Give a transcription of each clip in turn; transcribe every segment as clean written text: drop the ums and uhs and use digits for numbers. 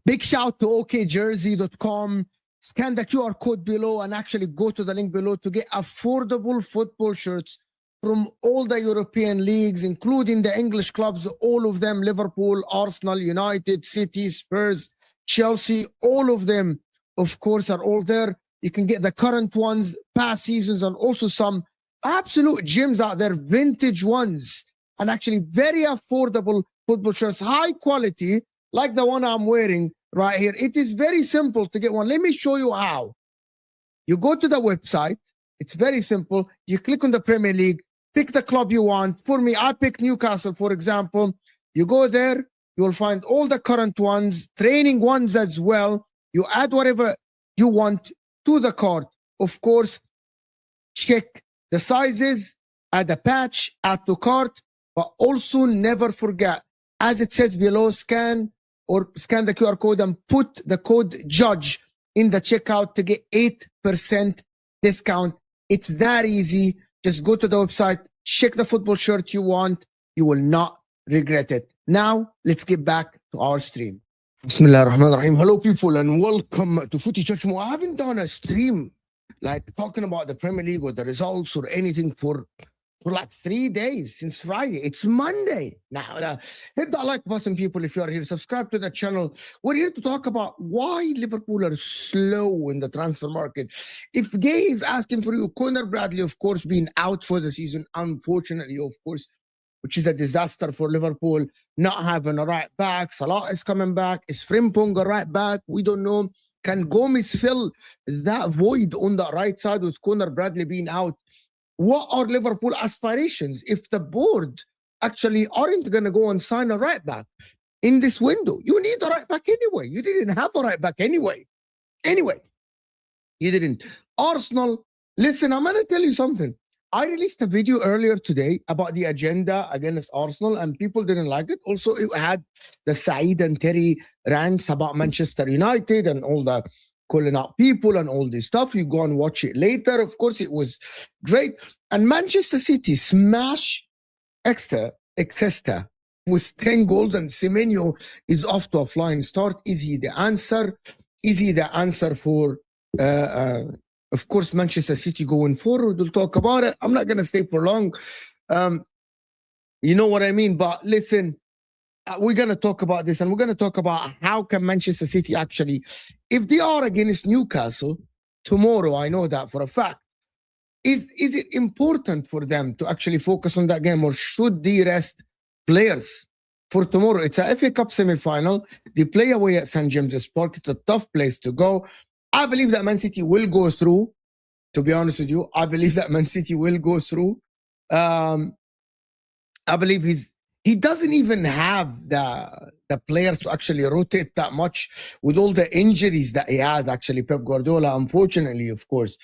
Big shout to okjersey.com. Scan the QR code below and actually go to the link below to get affordable football shirts from all the European leagues, including the English clubs, all of them, Liverpool, Arsenal, United, City, Spurs, Chelsea, all of them, of course, are all there. You can get the current ones, past seasons, and also some absolute gems out there, vintage ones, and actually very affordable football shirts, high quality, like the one I'm wearing right here. It is very simple to get one. Let me show you how. You go to the website. It's very simple. You click on the Premier League, pick the club you want. For me, I pick Newcastle, for example. You go there, you will find all the current ones, training ones as well. You add whatever you want to the cart. Of course, check the sizes, add a patch, add to cart, but also never forget, as it says below, scan the QR code and put the code JUDGE in the checkout to get 8% discount. It's that easy. Just go to the website, check the football shirt you want. You will not regret it. Now, let's get back to our stream. Bismillah ar-Rahman ar-Rahim. Hello, people, and welcome to Footy Church. I haven't done a stream like talking about the Premier League or the results or anything for like 3 days since Friday. It's Monday. Now, hit that like button, people, if you are here. Subscribe to the channel. We're here to talk about why Liverpool are slow in the transfer market. If Guehi is asking for you, Conor Bradley, of course, being out for the season, unfortunately, of course, which is a disaster for Liverpool, not having a right back. Salah is coming back. Is Frimpong a right back? We don't know. Can Gomez fill that void on the right side with Conor Bradley being out? What are Liverpool aspirations if the board actually aren't going to go and sign a right back in this window? You need a right back anyway. You didn't have a right back anyway. You didn't. Arsenal, listen, I'm going to tell you something. I released a video earlier today about the agenda against Arsenal and people didn't like it. Also, it had the Saeed and Terry rants about Manchester United and all the calling out people and all this stuff. You go and watch it later. Of course, it was great. And Manchester City smash Exeter with 10 goals and Semenyo is off to a flying start. Is he the answer? Is he the answer for, of course, Manchester City going forward? We'll talk about it. I'm not going to stay for long. You know what I mean? But listen, we're going to talk about this and we're going to talk about how can Manchester City actually, if they are against Newcastle tomorrow, I know that for a fact, is it important for them to actually focus on that game or should they rest players for tomorrow? It's a FA Cup semi-final. They play away at St. James's Park. It's a tough place to go. I believe that Man City will go through. To be honest with you, I believe that Man City will go through. I believe he doesn't even have the players to actually rotate that much with all the injuries that he had. Actually, Pep Guardiola, unfortunately, of course,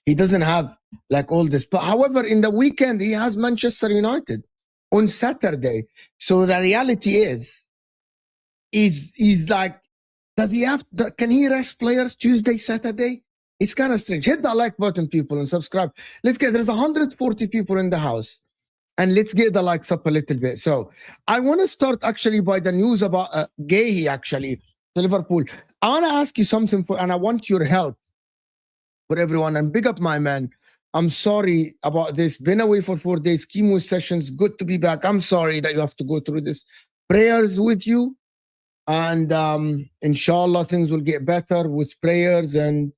he doesn't have like all this. But however, in the weekend, he has Manchester United on Saturday. So the reality is like, does he have? Can he rest players Tuesday, Saturday? It's kind of strange. Hit that like button, people, and subscribe. There's 140 people in the house, and let's get the likes up a little bit. So I want to start actually by the news about Guehi, actually, to Liverpool. I want to ask you something, and I want your help for everyone. And big up my man. I'm sorry about this. Been away for 4 days. Chemo sessions. Good to be back. I'm sorry that you have to go through this. Prayers with you. And inshallah, things will get better with prayers. And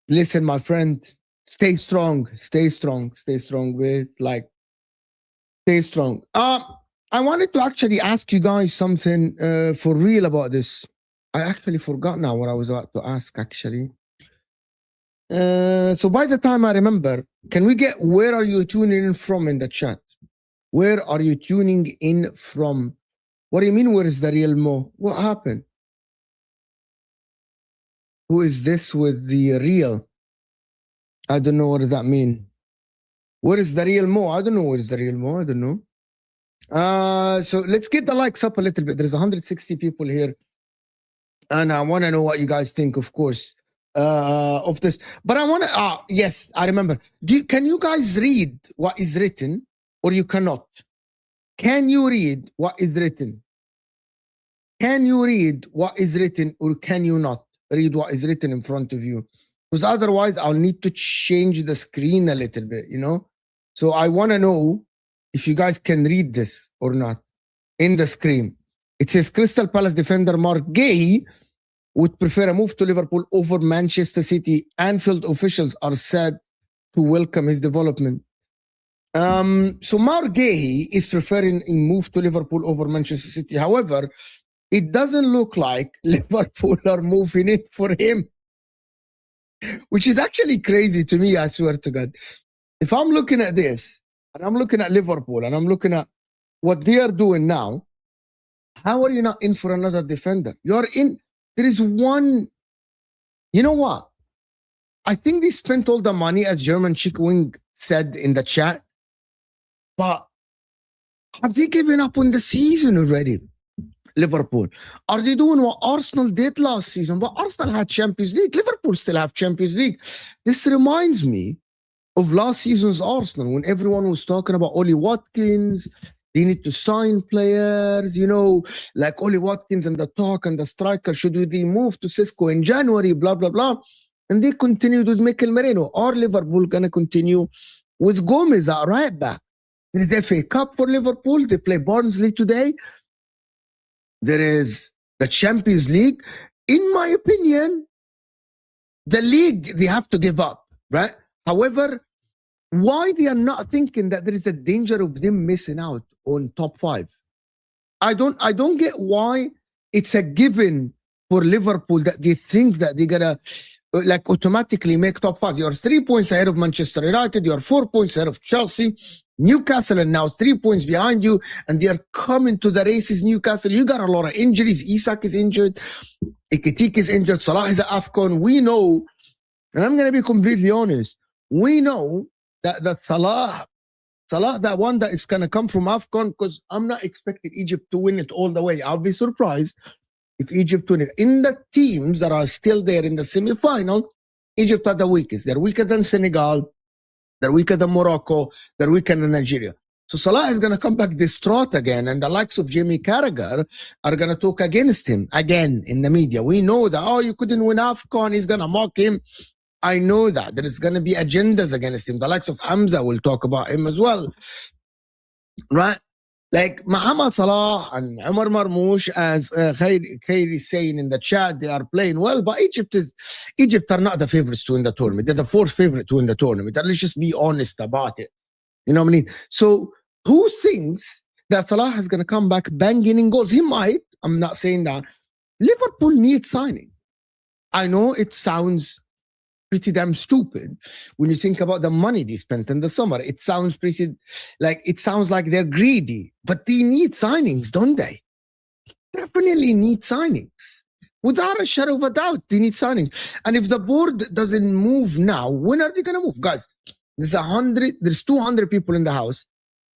listen, my friend, stay strong. Stay strong. Stay strong with stay strong. I wanted to actually ask you guys something for real about this. I actually forgot now what I was about to ask, actually. So by the time I remember, can we get where are you tuning in from in the chat? Where are you tuning in from? What do you mean, where is the real Mo? What happened? Who is this with the real? I don't know. What does that mean? Where is the real Mo? I don't know where is the real Mo. I don't know. So let's get the likes up a little bit. There's 160 people here. And I want to know what you guys think, of course, of this. But I want to, yes, I remember. Can you guys read what is written or you cannot? Can you read what is written? Can you read what is written or can you not read what is written in front of you? Because otherwise I'll need to change the screen a little bit, you know? So I want to know if you guys can read this or not in the screen. It says Crystal Palace defender Marc Guehi would prefer a move to Liverpool over Manchester City. Anfield officials are said to welcome his development. So Marc Guehi is preferring a move to Liverpool over Manchester City. However, it doesn't look like Liverpool are moving in for him, which is actually crazy to me, I swear to God. If I'm looking at this, and I'm looking at Liverpool, and I'm looking at what they are doing now, how are you not in for another defender? You're in. There is one. You know what? I think they spent all the money, as German Chick Wing said in the chat, but have they given up on the season already? Liverpool. Are they doing what Arsenal did last season? But Arsenal had Champions League. Liverpool still have Champions League. This reminds me of last season's Arsenal when everyone was talking about Oli Watkins. They need to sign players, you know, like Oli Watkins and the talk and the striker. Should they move to Cisco in January? Blah, blah, blah. And they continued with Mikel Merino. Are Liverpool going to continue with Gomez at right back? There is the FA Cup for Liverpool. They play Barnsley today. There is the Champions League. In my opinion, the league, they have to give up, right? However, why they are not thinking that there is a danger of them missing out on top 5? I don't get why it's a given for Liverpool that they think that they're gonna like automatically make top 5. You're 3 points ahead of Manchester United. You're 4 points ahead of Chelsea. Newcastle are now 3 points behind you, and they are coming to the races. Newcastle, you got a lot of injuries. Isak is injured. Ekitike is injured. Salah is at AFCON. We know, and I'm going to be completely honest, we know that Salah, that one that is going to come from AFCON, because I'm not expecting Egypt to win it all the way. I'll be surprised if Egypt win it. In the teams that are still there in the semi-final, Egypt are the weakest. They're weaker than Senegal. They're weaker than Morocco. They're weaker than Nigeria. So Salah is going to come back distraught again, and the likes of Jamie Carragher are going to talk against him again in the media. We know that, oh, you couldn't win AFCON. He's going to mock him. I know that. There is going to be agendas against him. The likes of Hamza will talk about him as well. Right? Like Mohamed Salah and Omar Marmoush, as Khair is saying in the chat, they are playing well, but Egypt are not the favorites to win the tournament. They're the 4th favorite to win the tournament. Let's just be honest about it. You know what I mean? So who thinks that Salah is going to come back banging in goals? He might. I'm not saying that. Liverpool needs signing. I know it sounds pretty damn stupid when you think about the money they spent in the summer. It sounds like they're greedy, but they need signings, don't they? Definitely need signings. Without a shadow of a doubt, they need signings. And if the board doesn't move now, when are they going to move? Guys, there's 200 people in the house,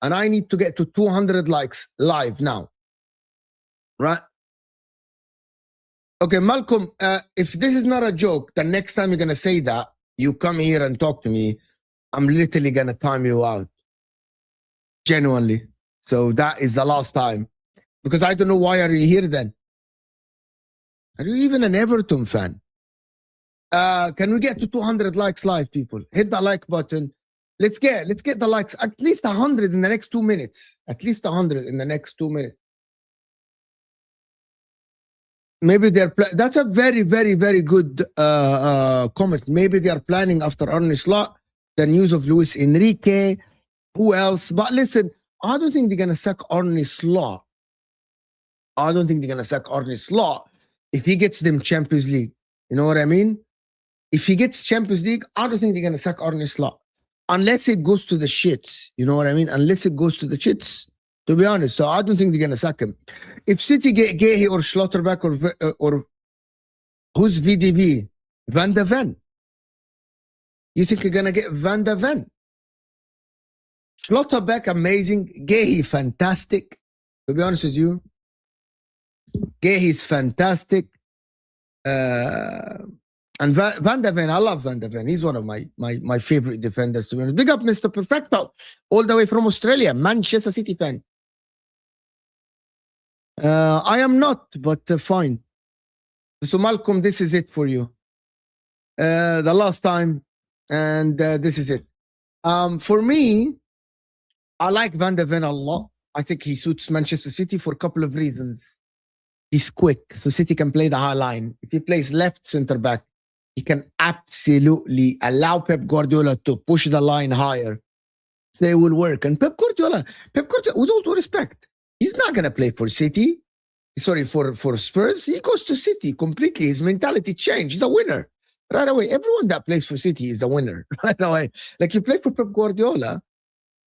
and I need to get to 200 likes live now. Right? Okay, Malcolm, if this is not a joke, the next time you're going to say that, you come here and talk to me, I'm literally going to time you out. Genuinely. So that is the last time. Because I don't know why are you here then? Are you even an Everton fan? Can we get to 200 likes live, people? Hit the like button. Let's get the likes. At least 100 in the next 2 minutes. At least 100 in the next 2 minutes. Maybe that's a very, very, very good comment. Maybe they are planning after Arne Slot, the news of Luis Enrique. Who else? But listen, I don't think they're going to sack Arne Slot. I don't think they're going to sack Arne Slot if he gets them Champions League. You know what I mean? If he gets Champions League, I don't think they're going to sack Arne Slot. Unless it goes to the shits. You know what I mean? Unless it goes to the shits. To be honest. So I don't think they're going to sack him. If City get Guehi or Schlotterbeck or who's VDV? Van de Ven. You think you're going to get Van de Ven? Schlotterbeck, amazing. Guehi, fantastic. To be honest with you. Guehi's fantastic. And Van de Ven, I love Van de Ven. He's one of my favorite defenders, to be honest. Big up, Mr. Perfecto. All the way from Australia. Manchester City fan. I am not, but fine. So, Malcolm, this is it for you. The last time. And this is it. For me, I like Van de Ven a lot. I think he suits Manchester City for a couple of reasons. He's quick, so City can play the high line. If he plays left center back, he can absolutely allow Pep Guardiola to push the line higher. So it will work. And Pep Guardiola, with all due respect, he's not going to play for City. Sorry, for Spurs. He goes to City completely. His mentality changed. He's a winner. Right away, everyone that plays for City is a winner. Right away. Like you play for Pep Guardiola,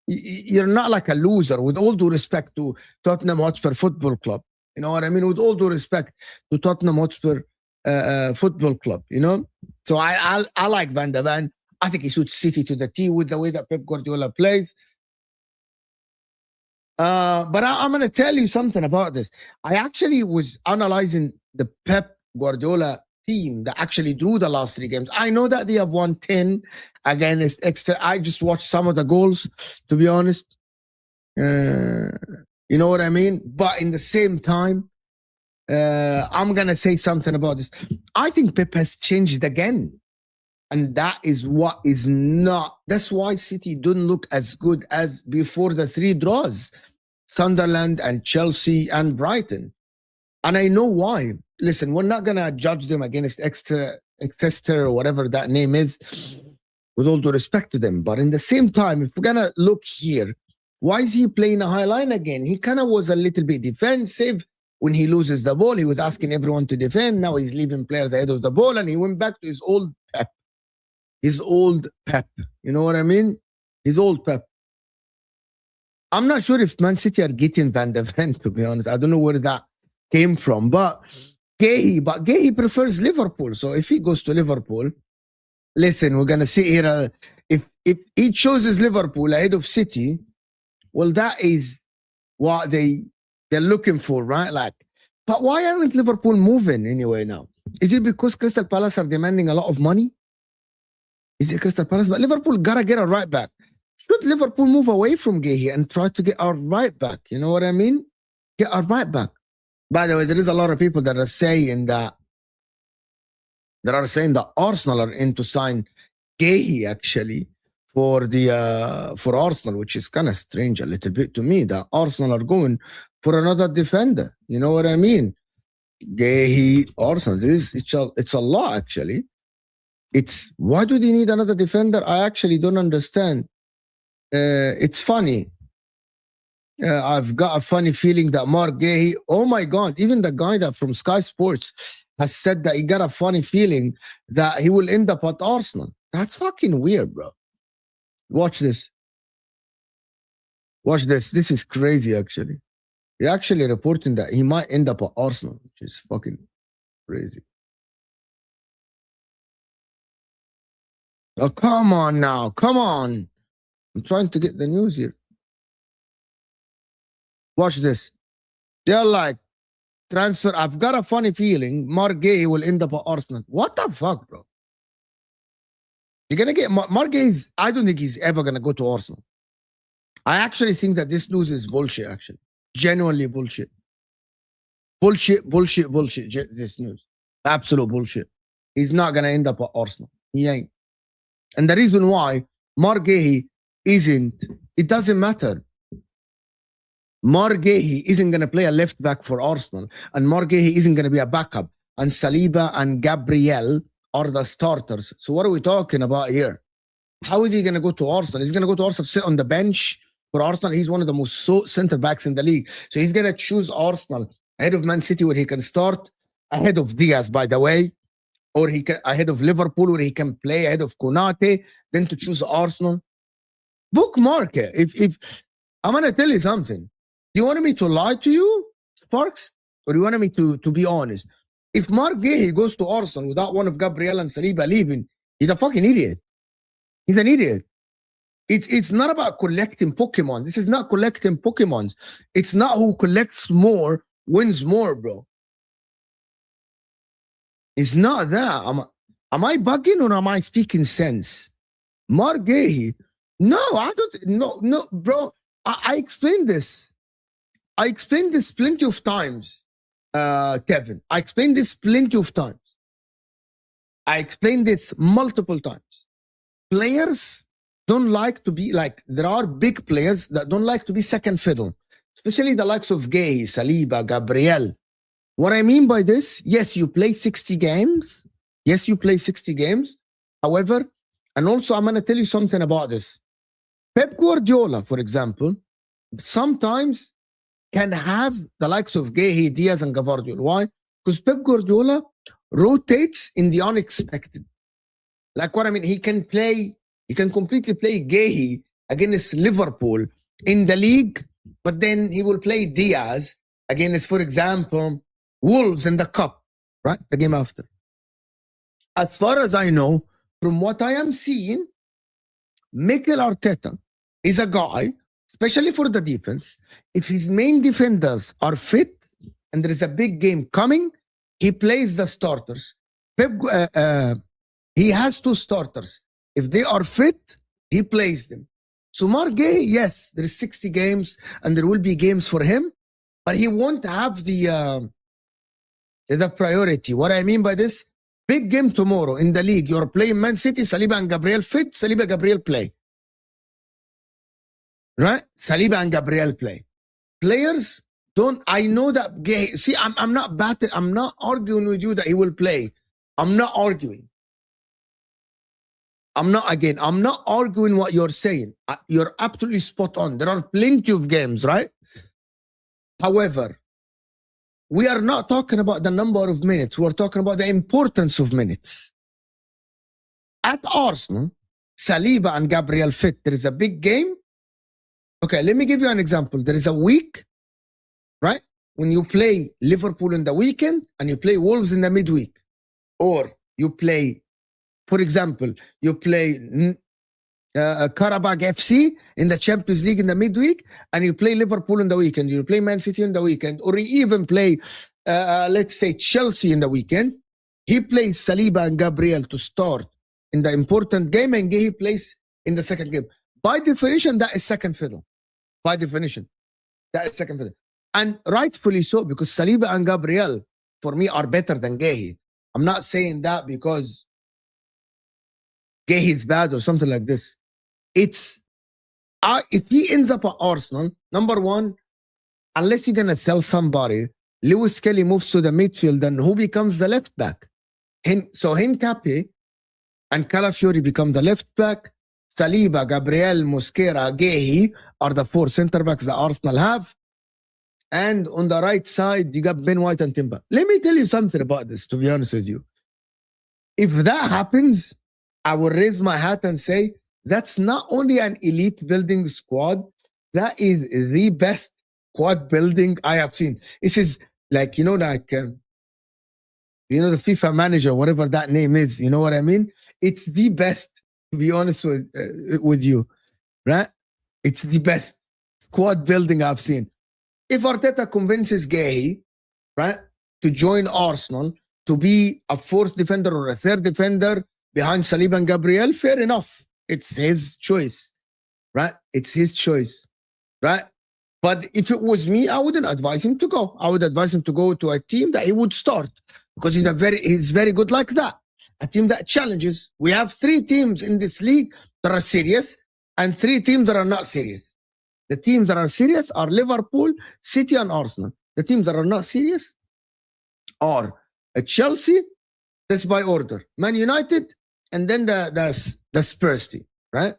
you're not like a loser, with all due respect to Tottenham Hotspur Football Club. You know what I mean? With all due respect to Tottenham Hotspur Football Club, you know? So I like Van de Ven. I think he suits City to the T with the way that Pep Guardiola plays. But I'm going to tell you something about this. I actually was analyzing the Pep Guardiola team that actually drew the last 3 games. I know that they have won 10 against extra. I just watched some of the goals, to be honest. You know what I mean? But in the same time, I'm going to say something about this. I think Pep has changed again. And that is what is not. That's why City don't look as good as before the 3 draws. Sunderland and Chelsea and Brighton. And I know why. Listen, we're not going to judge them against Exeter or whatever that name is, with all due respect to them. But in the same time, if we're going to look here, why is he playing a high line again? He kind of was a little bit defensive. When he loses the ball, he was asking everyone to defend. Now he's leaving players ahead of the ball, and he went back to his old Pep. His old Pep. You know what I mean? His old Pep. I'm not sure if Man City are getting Van de Ven, to be honest. I don't know where that came from. But Guehi prefers Liverpool. So if he goes to Liverpool, listen, we're going to sit here. If he chooses Liverpool ahead of City, well, that is what they're looking for, right? Like, but why aren't Liverpool moving anyway now? Is it because Crystal Palace are demanding a lot of money? Is it Crystal Palace? But Liverpool gotta get a right back. Should Liverpool move away from Guehi and try to get our right back? You know what I mean? Get our right back. By the way, there is a lot of people that are saying that Arsenal are in to sign Guehi actually for Arsenal, which is kind of strange a little bit to me, that Arsenal are going for another defender. You know what I mean? Guehi, Arsenal. It's a lot actually. It's why do they need another defender? I actually don't understand. It's funny. I've got a funny feeling that Marc Guehi, oh my God, even the guy that from Sky Sports has said that he got a funny feeling that he will end up at Arsenal. That's fucking weird, bro. Watch this. Watch this. This is crazy, actually. He actually reporting that he might end up at Arsenal, which is fucking crazy. Oh, come on now. Come on. I'm trying to get the news here. Watch this. They're like, transfer. I've got a funny feeling Marc Guehi will end up at Arsenal. What the fuck, bro? You're going to get Marc Guehi. I don't think he's ever going to go to Arsenal. I actually think that this news is bullshit, actually. Genuinely bullshit. Bullshit. This news. Absolute bullshit. He's not going to end up at Arsenal. He ain't. And the reason why Marc Guehi isn't, it doesn't matter. Marc Guehi isn't going to play a left back for Arsenal. And Marc Guehi isn't going to be a backup. And Saliba and Gabriel are the starters. So what are we talking about here? How is he going to go to Arsenal? He's going to go to Arsenal, sit on the bench for Arsenal. He's one of the most center backs in the league. So he's going to choose Arsenal ahead of Man City, where he can start, ahead of Diaz, by the way, or he can ahead of Liverpool, where he can play ahead of Konate, then to choose Arsenal. Bookmark it. If I'm going to tell you something. Do you want me to lie to you, Sparks? Or do you want me to be honest? If Marc Guehi goes to Arsenal without one of Gabriel and Saliba leaving, he's a fucking idiot. He's an idiot. It's not about collecting Pokemon. This is not collecting Pokemons. It's not who collects more wins more, bro. It's not that. Am I bugging or am I speaking sense? Marc Guehi. No, I don't. No, bro. I explained this. I explained this plenty of times, Kevin. I explained this plenty of times. I explained this multiple times. Players don't like to be like, there are big players that don't like to be second fiddle, especially the likes of Guehi, Saliba, Gabriel. What I mean by this, yes, you play 60 games. Yes, you play 60 games. However, and also I'm going to tell you something about this. Pep Guardiola, for example, sometimes can have the likes of Guehi, Diaz, and Gvardiol. Why? Because Pep Guardiola rotates in the unexpected. Like what I mean, he can completely play Guehi against Liverpool in the league, but then he will play Diaz against, for example, Wolves in the cup, right? The game after. As far as I know, from what I am seeing, Mikel Arteta is a guy, especially for the defense, if his main defenders are fit and there is a big game coming, he plays the starters. He has two starters. If they are fit, he plays them. So Marc Guehi, yes, there is 60 games and there will be games for him, but he won't have the priority. What I mean by this, big game tomorrow in the league, you're playing Man City, Saliba and Gabriel fit, Saliba, Gabriel play. Right? Saliba and Gabriel play. Players don't, I know that Guehi, see, I'm not arguing with you that he will play. I'm not arguing. I'm not arguing what you're saying. You're absolutely spot on. There are plenty of games, right? However, we are not talking about the number of minutes. We're talking about the importance of minutes. At Arsenal, Saliba and Gabriel fit. There is a big game. Okay, let me give you an example. There is a week, right? When you play Liverpool in the weekend and you play Wolves in the midweek. Or you play, for example, you play Karabakh FC in the Champions League in the midweek, and you play Liverpool in the weekend. You play Man City in the weekend, or you even play, let's say, Chelsea in the weekend. He plays Saliba and Gabriel to start in the important game, and Guehi plays in the second game. By definition, that is second fiddle. By definition, that is second fiddle. And rightfully so, because Saliba and Gabriel, for me, are better than Guehi. I'm not saying that because Guehi is bad or something like this. It's if he ends up at Arsenal, number one, unless you're gonna sell somebody, Lewis Kelly moves to the midfield, and who becomes the left back? So Hincapié and Calafiori become the left back. Saliba, Gabriel, Mosquera, Guehi are the four center backs that Arsenal have. And on the right side, you got Ben White and Timber. Let me tell you something about this, to be honest with you. If that happens, I will raise my hat and say, that's not only an elite building squad, that is the best squad building I have seen. This is like, the FIFA manager, whatever that name is, you know what I mean? It's the best, to be honest with you, right? It's the best squad building I've seen. If Arteta convinces Guehi, right, to join Arsenal, to be a fourth defender or a third defender behind Saliba and Gabriel, fair enough. It's his choice, right? It's his choice, right? But if it was me, I wouldn't advise him to go. I would advise him to go to a team that he would start because he's very good like that. A team that challenges. We have 3 teams in this league that are serious and 3 teams that are not serious. The teams that are serious are Liverpool, City, and Arsenal. The teams that are not serious are Chelsea, that's by order, Man United, and then the Spurs team, right?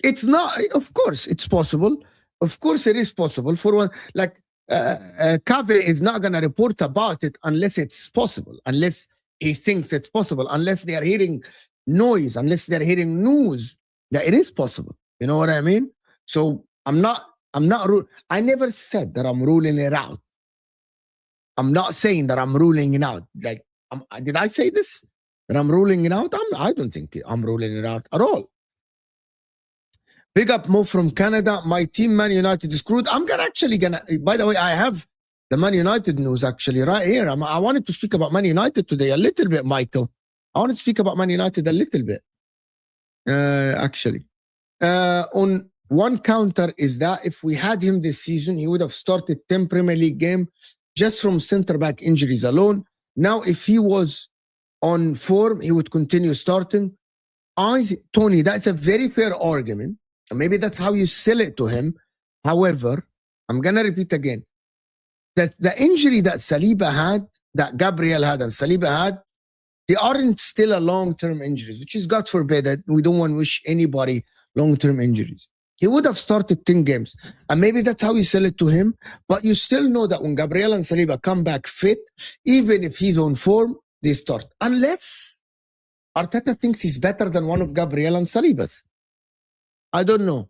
It's not, of course, it's possible. Of course, it is possible for one. Like, Cave is not going to report about it unless it's possible, unless he thinks it's possible, unless they are hearing noise, unless they're hearing news that it is possible. You know what I mean? So I never said that I'm ruling it out. I'm not saying that I'm ruling it out. Like, did I say this? That I'm ruling it out? I don't think I'm ruling it out at all. Big up Mo from Canada. My team, Man United, is screwed. I'm actually gonna. By the way, I have the Man United news actually right here. I wanted to speak about Man United today a little bit, Michael. I want to speak about Man United a little bit. Actually, on one counter is that if we had him this season, he would have started 10 Premier League games just from centre-back injuries alone. Now, if he was on form, he would continue starting. Tony, that's a very fair argument. Maybe that's how you sell it to him. However, I'm going to repeat again. That the injury that Saliba had, that Gabriel had and Saliba had, they aren't still a long-term injuries, which is God forbid that we don't want to wish anybody long-term injuries. He would have started 10 games. And maybe that's how you sell it to him. But you still know that when Gabriel and Saliba come back fit, even if he's on form, they start. Unless Arteta thinks he's better than one of Gabriel and Saliba's. I don't know.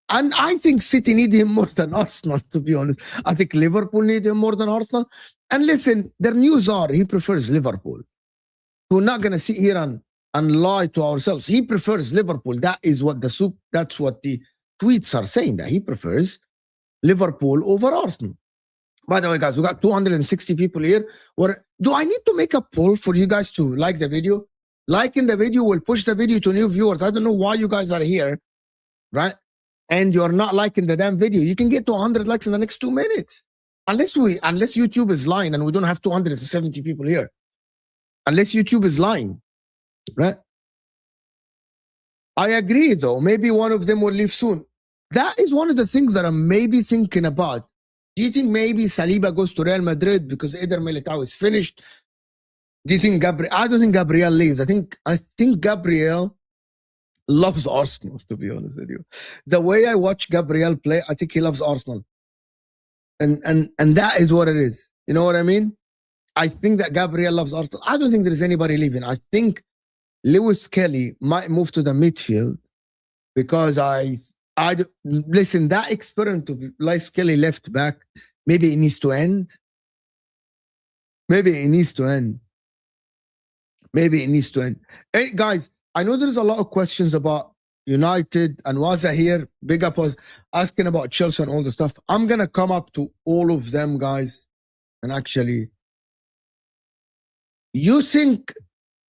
And I think City need him more than Arsenal, to be honest. I think Liverpool need him more than Arsenal. And listen, their news are he prefers Liverpool. We're not going to sit here and lie to ourselves. He prefers Liverpool. That's what the tweets are saying, that he prefers Liverpool over Arsenal. By the way, guys, we got 260 people here. Do I need to make a poll for you guys to like the video? Liking the video will push the video to new viewers. I don't know why you guys are here, right? And you're not liking the damn video. You can get to 100 likes in the next 2 minutes. Unless YouTube is lying and we don't have 270 people here. Unless YouTube is lying, right? I agree, though. Maybe one of them will leave soon. That is one of the things that I'm maybe thinking about. Do you think maybe Saliba goes to Real Madrid because Eder Militao is finished? Do you think Gabriel? I don't think Gabriel leaves. I think Gabriel loves Arsenal, to be honest with you. The way I watch Gabriel play, I think he loves Arsenal. And that is what it is. You know what I mean? I think that Gabriel loves Arsenal. I don't think there's anybody leaving. I think Lewis Kelly might move to the midfield because listen, that experiment of Lewis Kelly left back, maybe it needs to end. Maybe it needs to end. Hey, guys, I know there's a lot of questions about United and Waza here. Big up was asking about Chelsea and all the stuff. I'm going to come up to all of them, guys. And actually, you think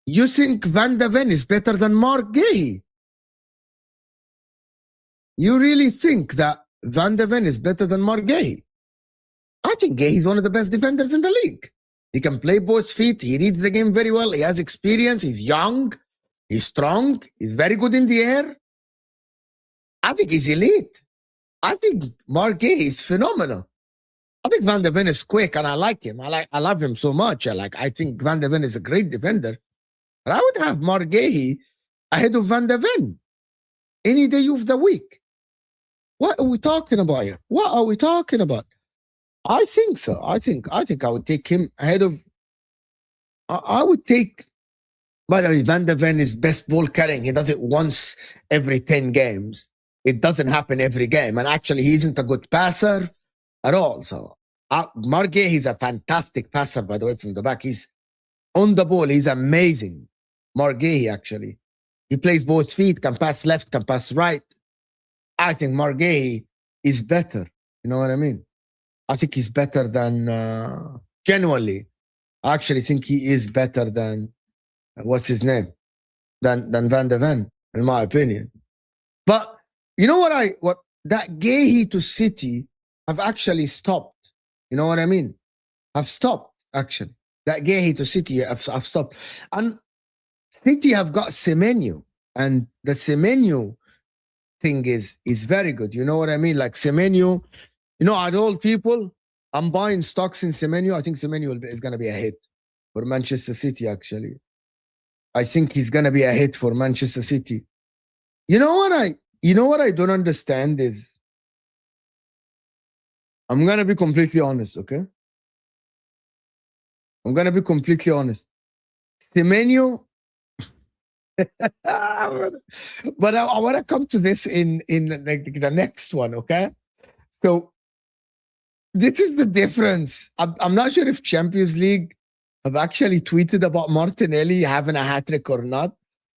Van de Ven is better than Marc Guehi? You really think that Van de Ven is better than Marc Guehi? I think Guehi is one of the best defenders in the league. He can play both feet. He reads the game very well. He has experience. He's young. He's strong. He's very good in the air. I think he's elite. I think Marc Guehi is phenomenal. I think Van de Ven is quick, and I like him. I love him so much. I think Van de Ven is a great defender. But I would have Marc Guehi ahead of Van de Ven any day of the week. What are we talking about here? What are we talking about? I think so. I would take him ahead of. I would take. By the way, Van de Ven is best ball carrying. He does it once every 10 games. It doesn't happen every game. And actually, he isn't a good passer at all. So, Marc Guehi, he's a fantastic passer, by the way, from the back. He's on the ball. He's amazing. Marc Guehi, actually. He plays both feet, can pass left, can pass right. I think Marc Guehi is better. You know what I mean? I think he's better than, genuinely, I actually think he is better than, what's his name? Than Van de Ven, in my opinion. But you know what that Guehi to City have actually stopped. You know what I mean? I've stopped, actually. That Guehi to City, I've stopped. And City have got Semenyo. And the Semenyo thing is very good. You know what I mean? Like Semenyo, you know, at all people, I'm buying stocks in Semenyo. I think Semenyo is going to be a hit for Manchester City, actually. I think he's going to be a hit for Manchester City. You know what I don't understand is, I'm going to be completely honest, okay? I'm going to be completely honest. Semenyo, but I want to come to this in like the next one, okay? So this is the difference. I'm not sure if Champions League have actually tweeted about Martinelli having a hat-trick or not.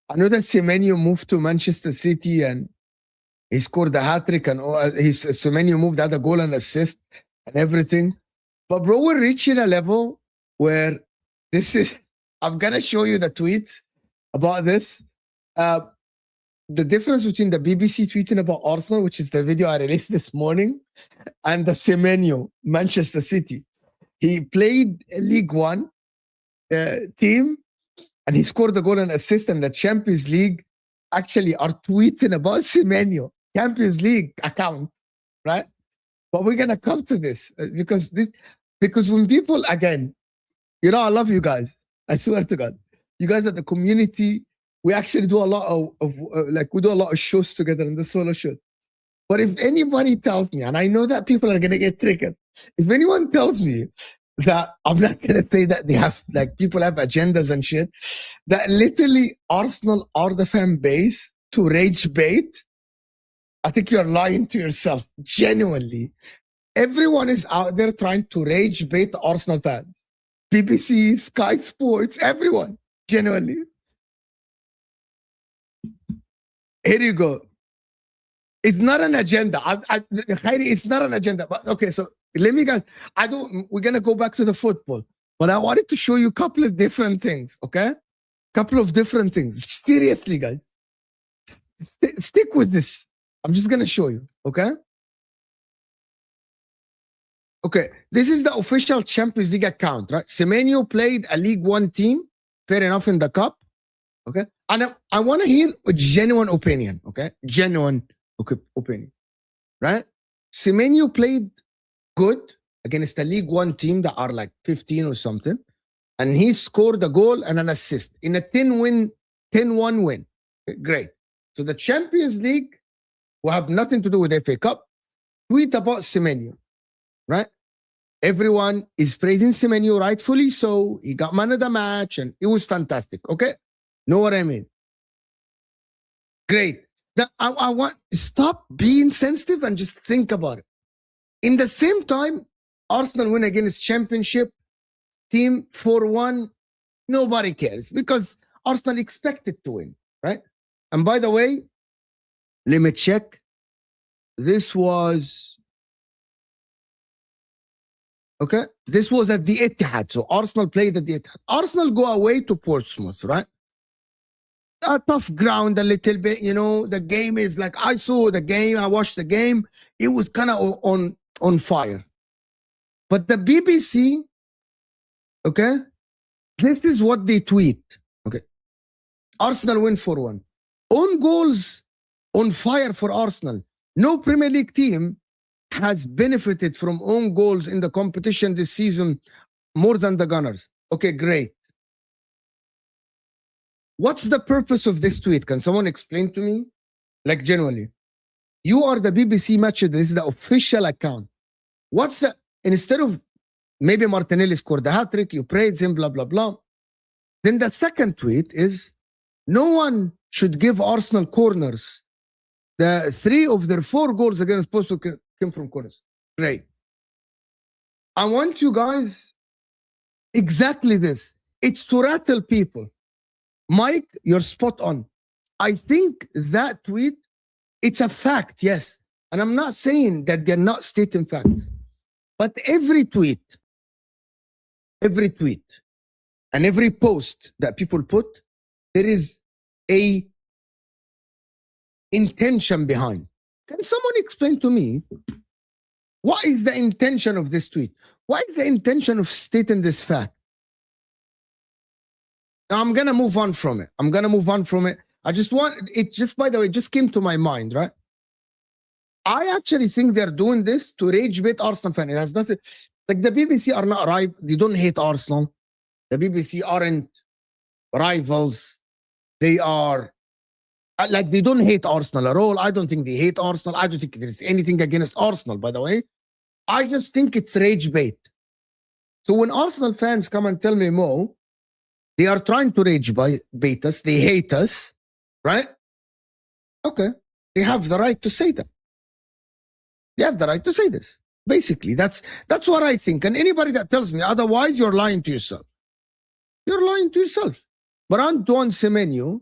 I know that Semenyo moved to Manchester City and he scored a hat-trick, and Semenyo moved, had a goal and assist and everything. But bro, we're reaching a level where this is, I'm going to show you the tweets about this. The difference between the BBC tweeting about Arsenal, which is the video I released this morning, and the Semenyo, Manchester City. He played a League One team and he scored a goal and assist, and the Champions League actually are tweeting about Semenyo, Champions League account, right? But we're going to come to this because when people, again, you know, I love you guys. I swear to God. You guys are the community. We actually do a lot we do a lot of shows together in the solo show. But if anybody tells me, and I know that people are going to get triggered, if anyone tells me that, I'm not going to say that they have, like, people have agendas and shit, that literally Arsenal are the fan base to rage bait, I think you're lying to yourself. Genuinely. Everyone is out there trying to rage bait the Arsenal fans. BBC, Sky Sports, everyone. Genuinely. Here you go. It's not an agenda. It's not an agenda. But okay, so let me guys. We're gonna go back to the football, but I wanted to show you a couple of different things. Okay, couple of different things. Seriously, guys, stick with this. I'm just gonna show you. Okay. Okay, this is the official Champions League account, right? Semenyo played a League One team. Fair enough in the cup. Okay, and I want to hear a genuine opinion. Okay, genuine opinion, right? Semenyo played good against a League One team that are like 15 or something, and he scored a goal and an assist in a 10-1 win. Great. So the Champions League will have nothing to do with FA Cup. Tweet about Semenyo, right? Everyone is praising Semenyo, rightfully so. He got man of the match and it was fantastic. Okay, know what I mean? Great. I want, stop being sensitive and just think about it. In the same time, Arsenal win against Championship team 4-1. Nobody cares because Arsenal expected to win, right? And by the way, let me check. This was, okay, this was at the Etihad. So Arsenal played at the Etihad. Arsenal go away to Portsmouth, right? A tough ground a little bit, you know. The game is like, I saw the game, I watched the game. It was kind of on fire. But the BBC, okay, this is what they tweet. Okay, Arsenal win 4-1. Own goals on fire for Arsenal. No Premier League team has benefited from own goals in the competition this season more than the Gunners. Okay, great. What's the purpose of this tweet? Can someone explain to me? Like, genuinely. You are the BBC Match. This is the official account. What's the, instead of maybe Martinelli scored a hat-trick, you praise him, blah, blah, blah. Then the second tweet is, no one should give Arsenal corners. The 3 of their 4 goals against Porto came from corners. Great. I want you guys exactly this. It's to rattle people. Mike, you're spot on. I think that tweet, it's a fact, yes. And I'm not saying that they're not stating facts. But every tweet, and every post that people put, there is a intention behind. Can someone explain to me what is the intention of this tweet? What is the intention of stating this fact? I'm gonna move on from it. I just want it. Just by the way, it just came to my mind, right? I actually think they're doing this to rage bait Arsenal fans. It has nothing. Like the BBC are not right. They don't hate Arsenal. The BBC aren't rivals. They are like, they don't hate Arsenal at all. I don't think they hate Arsenal. I don't think there's anything against Arsenal, by the way. I just think it's rage bait. So when Arsenal fans come and tell me, Mo, they are trying to rage bait us, they hate us, right? Okay, they have the right to say that. They have the right to say this. Basically, that's what I think. And anybody that tells me otherwise, you're lying to yourself. You're lying to yourself. But Antoine Semenyo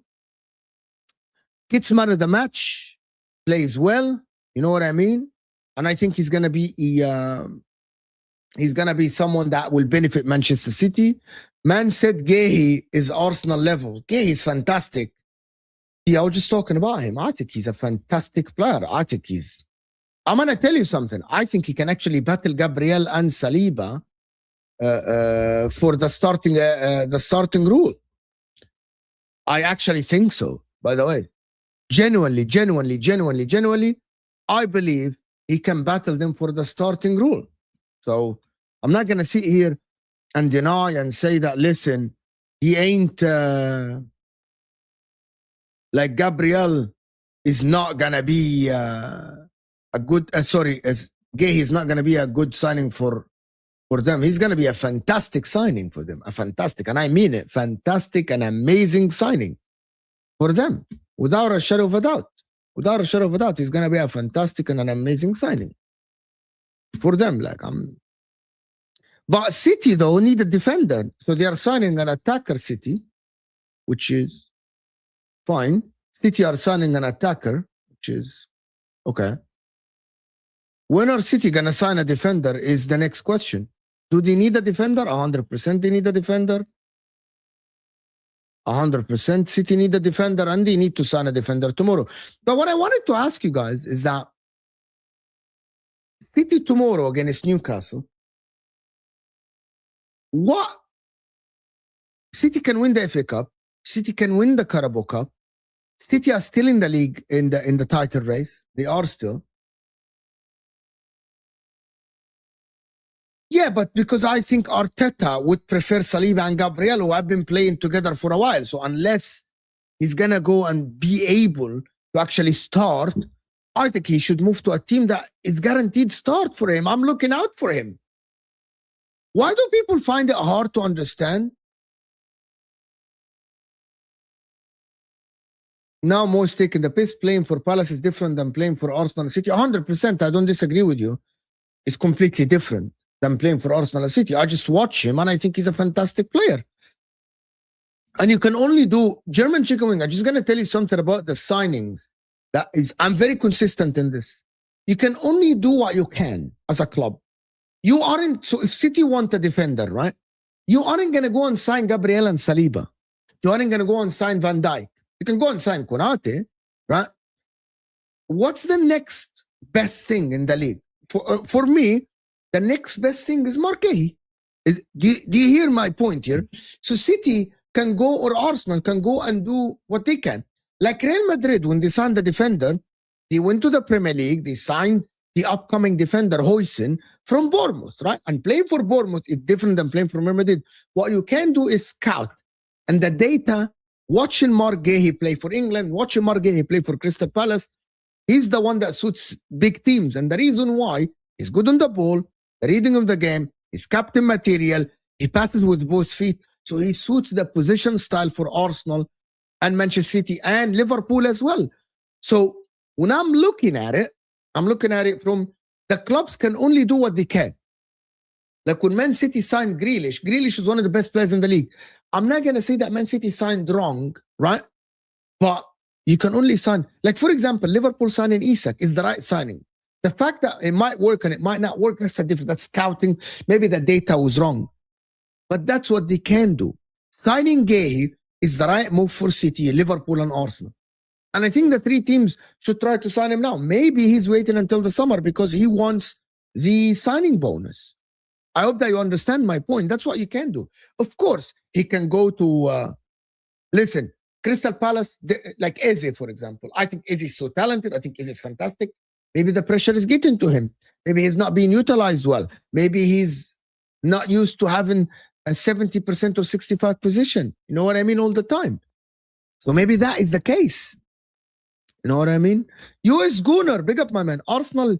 gets man of the match, plays well. You know what I mean? And I think he's gonna be someone that will benefit Manchester City. Man said Guehi is Arsenal level. Guehi is fantastic. Yeah, I was just talking about him. I think he's a fantastic player. I'm gonna tell you something. I think he can actually battle Gabriel and Saliba for the starting role. I actually think so, by the way. Genuinely, I believe he can battle them for the starting role. So I'm not going to sit here and deny and say that, listen, he ain't like Gabriel is not going to be a good, Guehi is not going to be a good signing for them. He's going to be a fantastic signing for them. And I mean it, fantastic and amazing signing for them. Without a shadow of a doubt. He's going to be a fantastic and an amazing signing for them. But City, though, need a defender. So they are signing an attacker, City, which is fine. City are signing an attacker, which is okay. When are City going to sign a defender is the next question. Do they need a defender? 100% they need a defender. 100% City need a defender, and they need to sign a defender tomorrow. But what I wanted to ask you guys is that City tomorrow against Newcastle, what? City can win the FA Cup. City can win the Carabao Cup. City are still in the league, in the title race. They are still. Yeah, but because I think Arteta would prefer Saliba and Gabriel, who have been playing together for a while. So unless he's going to go and be able to actually start, I think he should move to a team that is guaranteed start for him. I'm looking out for him. Why do people find it hard to understand? Now Mo's taking the piss. Playing for Palace is different than playing for Arsenal City. 100%, I don't disagree with you. It's completely different than playing for Arsenal City. I just watch him and I think he's a fantastic player. And you can only do German chicken wing. I'm just going to tell you something about the signings. I'm very consistent in this. You can only do what you can as a club. So if City want a defender, right? You aren't going to go and sign Gabriel and Saliba. You aren't going to go and sign Van Dijk. You can go and sign Konate, right? What's the next best thing in the league? For me, the next best thing is Marc Guehi. Do you hear my point here? So City can go, or Arsenal can go and do what they can. Like Real Madrid, when they signed the defender, they went to the Premier League, they signed the upcoming defender, Huijsen, from Bournemouth, right? And playing for Bournemouth is different than playing for Real Madrid. What you can do is scout. And the data, watching Marc Guehi play for England, watching Marc Guehi play for Crystal Palace, he's the one that suits big teams. And the reason why, he's good on the ball, the reading of the game, his captain material, he passes with both feet. So he suits the position style for Arsenal and Manchester City and Liverpool as well. So when I'm looking at it from the clubs can only do what they can. Like when Man City signed Grealish is one of the best players in the league. I'm not going to say that Man City signed wrong, right? But you can only sign, like for example, Liverpool signing Isak is the right signing. The fact that it might work and it might not work, that's a different, that's scouting. Maybe the data was wrong. But that's what they can do. Signing Guehi is the right move for City, Liverpool, and Arsenal. And I think the three teams should try to sign him now. Maybe he's waiting until the summer because he wants the signing bonus. I hope that you understand my point. That's what you can do. Of course, he can go to, listen, Crystal Palace, like Eze, for example. I think Eze is so talented. I think Eze is fantastic. Maybe the pressure is getting to him. Maybe he's not being utilized well. Maybe he's not used to having a 70% or 65 position. You know what I mean? All the time. So maybe that is the case. You know what I mean? US Gooner, big up my man. Arsenal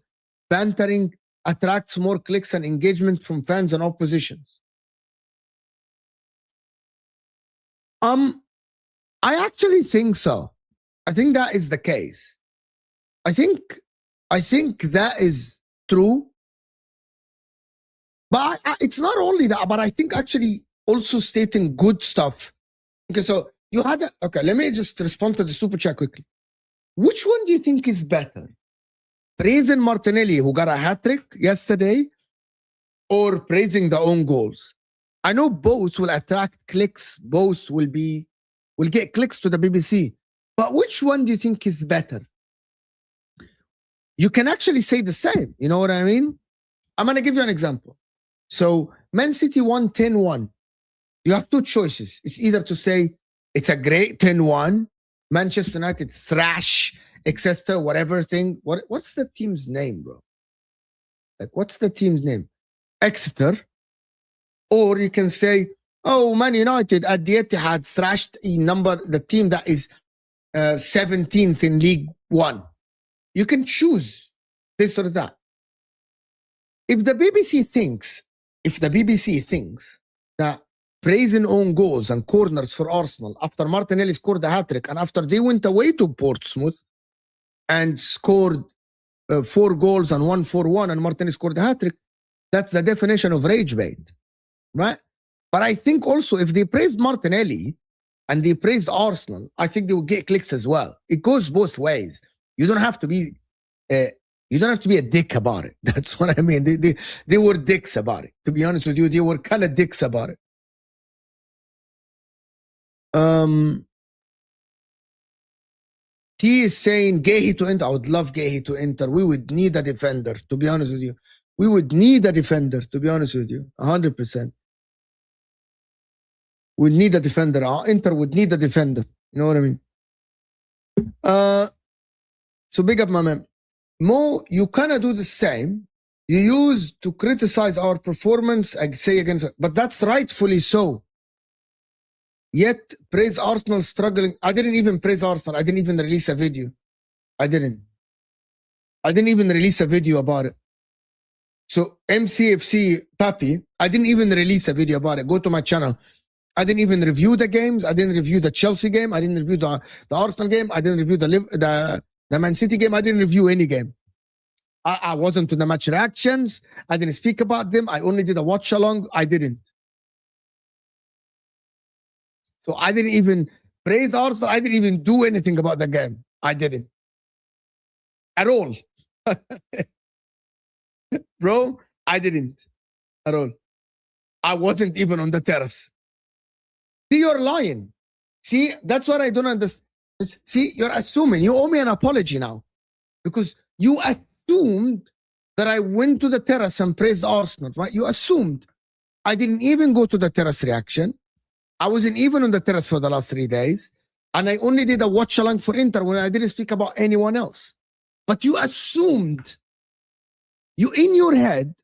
bantering attracts more clicks and engagement from fans and oppositions. I actually think so. I think that is the case. I think that is true. But it's not only that, but I think actually also stating good stuff. Okay, so you had okay, let me just respond to the super chat quickly. Which one do you think is better? Praising Martinelli, who got a hat-trick yesterday, or praising the own goals? I know both will attract clicks. Both will get clicks to the BBC. But which one do you think is better? You can actually say the same. You know what I mean? I'm going to give you an example. So Man City won 10-1. You have two choices. It's either to say it's a great 10-1, Manchester United thrash, Exeter, whatever thing. What's the team's name, bro? Like, what's the team's name? Exeter. Or you can say, oh, Man United at the Etihad thrashed the team that is 17th in League One. You can choose this or that. If the BBC thinks that praising own goals and corners for Arsenal after Martinelli scored a hat-trick and after they went away to Portsmouth and scored 4 goals and won 4-1 and Martinelli scored a hat-trick, that's the definition of rage bait, right? But I think also if they praised Martinelli and they praised Arsenal, I think they will get clicks as well. It goes both ways. You don't have to be a dick about it. That's what I mean. They were dicks about it. To be honest with you, they were kind of dicks about it. He is saying Guehi to enter. I would love Guehi to enter. We would need a defender, to be honest with you. We would need a defender, to be honest with you. 100%. We need a defender. Our Inter would need a defender. You know what I mean? So big up, my man. Mo, you kind of do the same. You used to criticize our performance, I say against, but that's rightfully so. Yet, praise Arsenal struggling. I didn't even praise Arsenal. I didn't even release a video. I didn't even release a video about it. So, MCFC Papi, I didn't even release a video about it. Go to my channel. I didn't even review the games. I didn't review the Chelsea game. I didn't review the Arsenal game. I didn't review the Man City game. I didn't review any game. I wasn't to the match reactions. I didn't speak about them. I only did a watch along. I didn't. So I didn't even praise Arsenal. I didn't even do anything about the game. I didn't. At all. Bro, I didn't. At all. I wasn't even on the terrace. See, you're lying. See, that's what I don't understand. See, you're assuming. You owe me an apology now. Because you assumed that I went to the terrace and praised Arsenal, right? You assumed. I didn't even go to the terrace reaction. I wasn't even on the terrace for the last 3 days. And I only did a watch along for Inter when I didn't speak about anyone else. But you assumed. You in your head,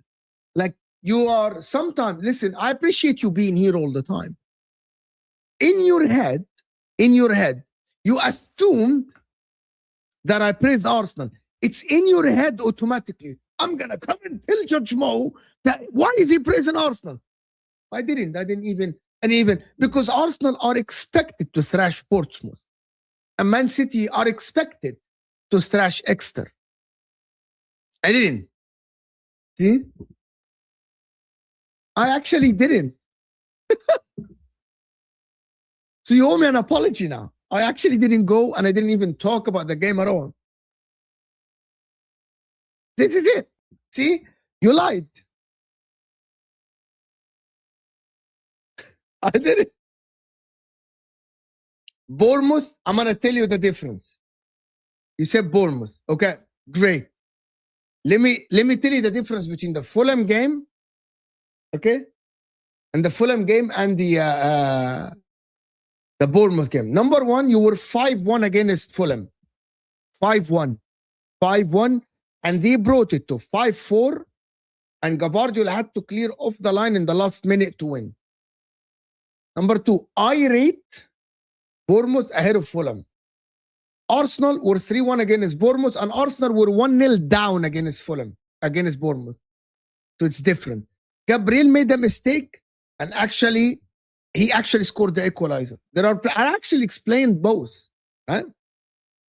like you are sometimes, listen, I appreciate you being here all the time. In your head, you assumed that I praise Arsenal. It's in your head automatically. I'm gonna come and tell Judge Mo that why is he praising Arsenal? I didn't even because Arsenal are expected to thrash Portsmouth. And Man City are expected to thrash Exeter. I didn't. See? I actually didn't. So you owe me an apology now. I actually didn't go and I didn't even talk about the game at all. This is it. See? You lied. I didn't. Bournemouth, I'm going to tell you the difference. You said Bournemouth. Okay, great. Let me tell you the difference between the Fulham game, okay, and the Fulham game and the Bournemouth game. Number one, you were 5-1 against Fulham. 5-1. 5-1. And they brought it to 5-4. And Gvardiol had to clear off the line in the last minute to win. Number two, I rate Bournemouth ahead of Fulham. Arsenal were 3-1 against Bournemouth, and Arsenal were 1-0 down against Fulham, against Bournemouth. So it's different. Gabriel made a mistake, and he actually scored the equalizer. I actually explained both, right?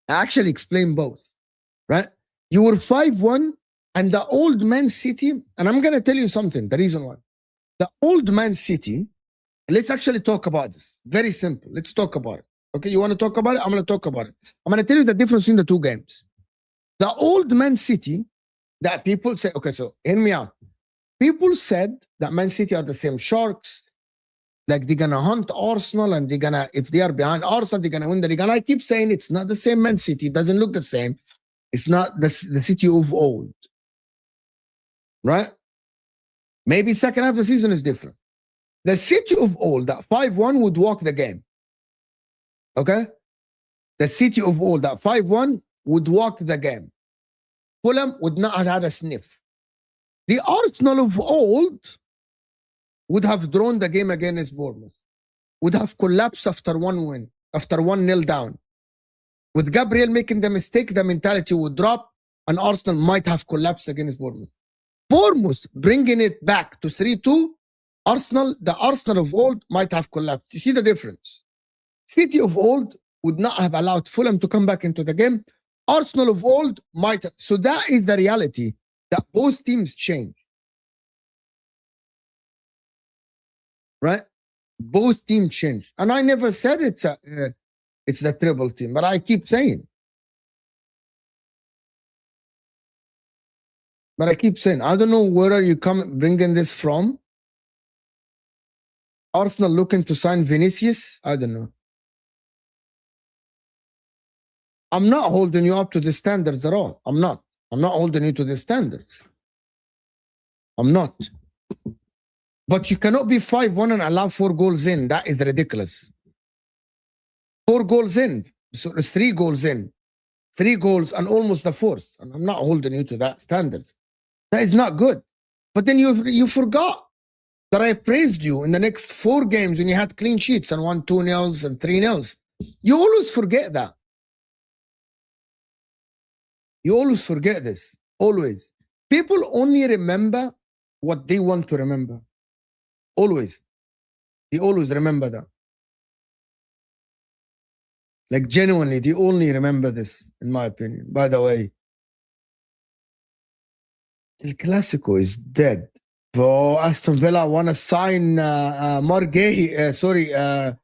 Right? You were 5-1, and the old Man City, and I'm going to tell you something, the reason why. The old Man City, let's actually talk about this. Very simple. Let's talk about it. Okay, you want to talk about it? I'm going to talk about it. I'm going to tell you the difference in the two games. The old Man City, that people say, okay, so hear me out. People said that Man City are the same sharks, like they're going to hunt Arsenal and they're going to, if they are behind Arsenal, they're going to win the league. And I keep saying it's not the same Man City. It doesn't look the same. It's not the City of old. Right? Maybe second half of the season is different. The City of old, that 5-1 would walk the game. Okay? The City of old, that 5-1 would walk the game. Fulham would not have had a sniff. The Arsenal of old would have drawn the game against Bournemouth. Would have collapsed after one win, after 1-0 down. With Gabriel making the mistake, the mentality would drop and Arsenal might have collapsed against Bournemouth. Bournemouth bringing it back to 3-2, the Arsenal of old might have collapsed. You see the difference? City of old would not have allowed Fulham to come back into the game. Arsenal of old might have. So that is the reality, that both teams change. Right? Both teams change. And I never said it's the treble team, but I keep saying. I don't know where are you bringing this from. Arsenal looking to sign Vinicius? I don't know. I'm not holding you up to the standards at all. I'm not holding you to the standards. I'm not. But you cannot be 5-1 and allow 4 goals in. That is ridiculous. 4 goals in. So 3 goals in. 3 goals and almost the 4th. And I'm not holding you to that standards. That is not good. But then you forgot that I praised you in the next 4 games when you had clean sheets and won 2-0 and 3-0. You always forget that. You always forget this. Always. People only remember what they want to remember. Always. They always remember that. Like genuinely, they only remember this, in my opinion. By the way, El Clasico is dead. Bro, Aston Villa want to sign Marc Guehi.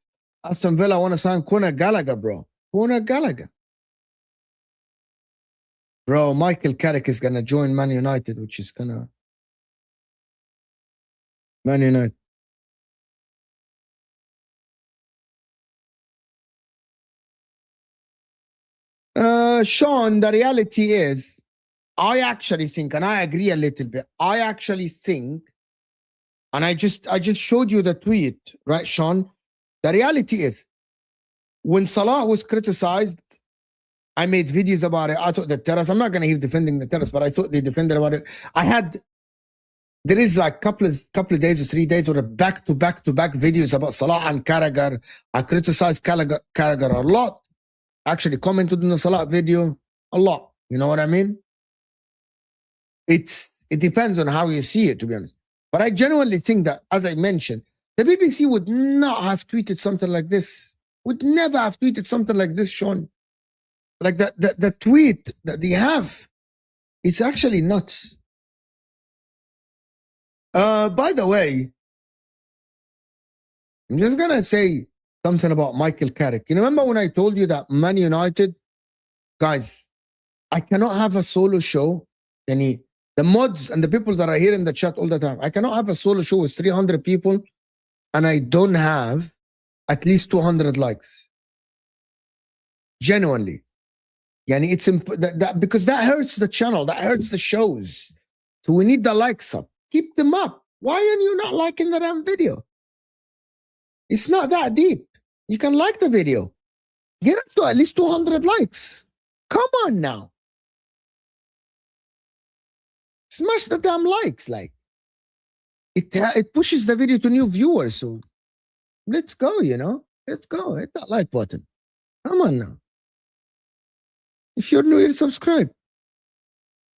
Aston Villa want to sign Conor Gallagher, bro. Conor Gallagher. Bro, Michael Carrick is going to join Man United, which is going to... Man United. Sean, the reality is, I actually think, and I agree a little bit, I actually think, and I just showed you the tweet, right, Sean? The reality is, when Salah was criticized, I made videos about it. I thought the terrace, I'm not going to keep defending the terrace, but I thought they defended about it. There is like couple of days or 3 days or back-to-back videos about Salah and Carragher. I criticized Carragher a lot. Actually commented on the Salah video a lot. You know what I mean? It depends on how you see it, to be honest. But I genuinely think that, as I mentioned, the BBC would not have tweeted something like this. Would never have tweeted something like this, Sean. Like the tweet that they have, it's actually nuts. By the way, I'm just gonna say something about Michael Carrick. You remember when I told you that Man United, guys, I cannot have a solo show. The mods and the people that are here in the chat all the time, I cannot have a solo show with 300 people and I don't have at least 200 likes. Genuinely. Yani it's because that hurts the channel, that hurts the shows. So we need the likes up. Keep them up. Why are you not liking the damn video? It's not that deep. You can like the video. Get up to at least 200 likes. Come on now. Smash the damn likes. Like it pushes the video to new viewers. So let's go, you know. Let's go. Hit that like button. Come on now. If you're new here, subscribe.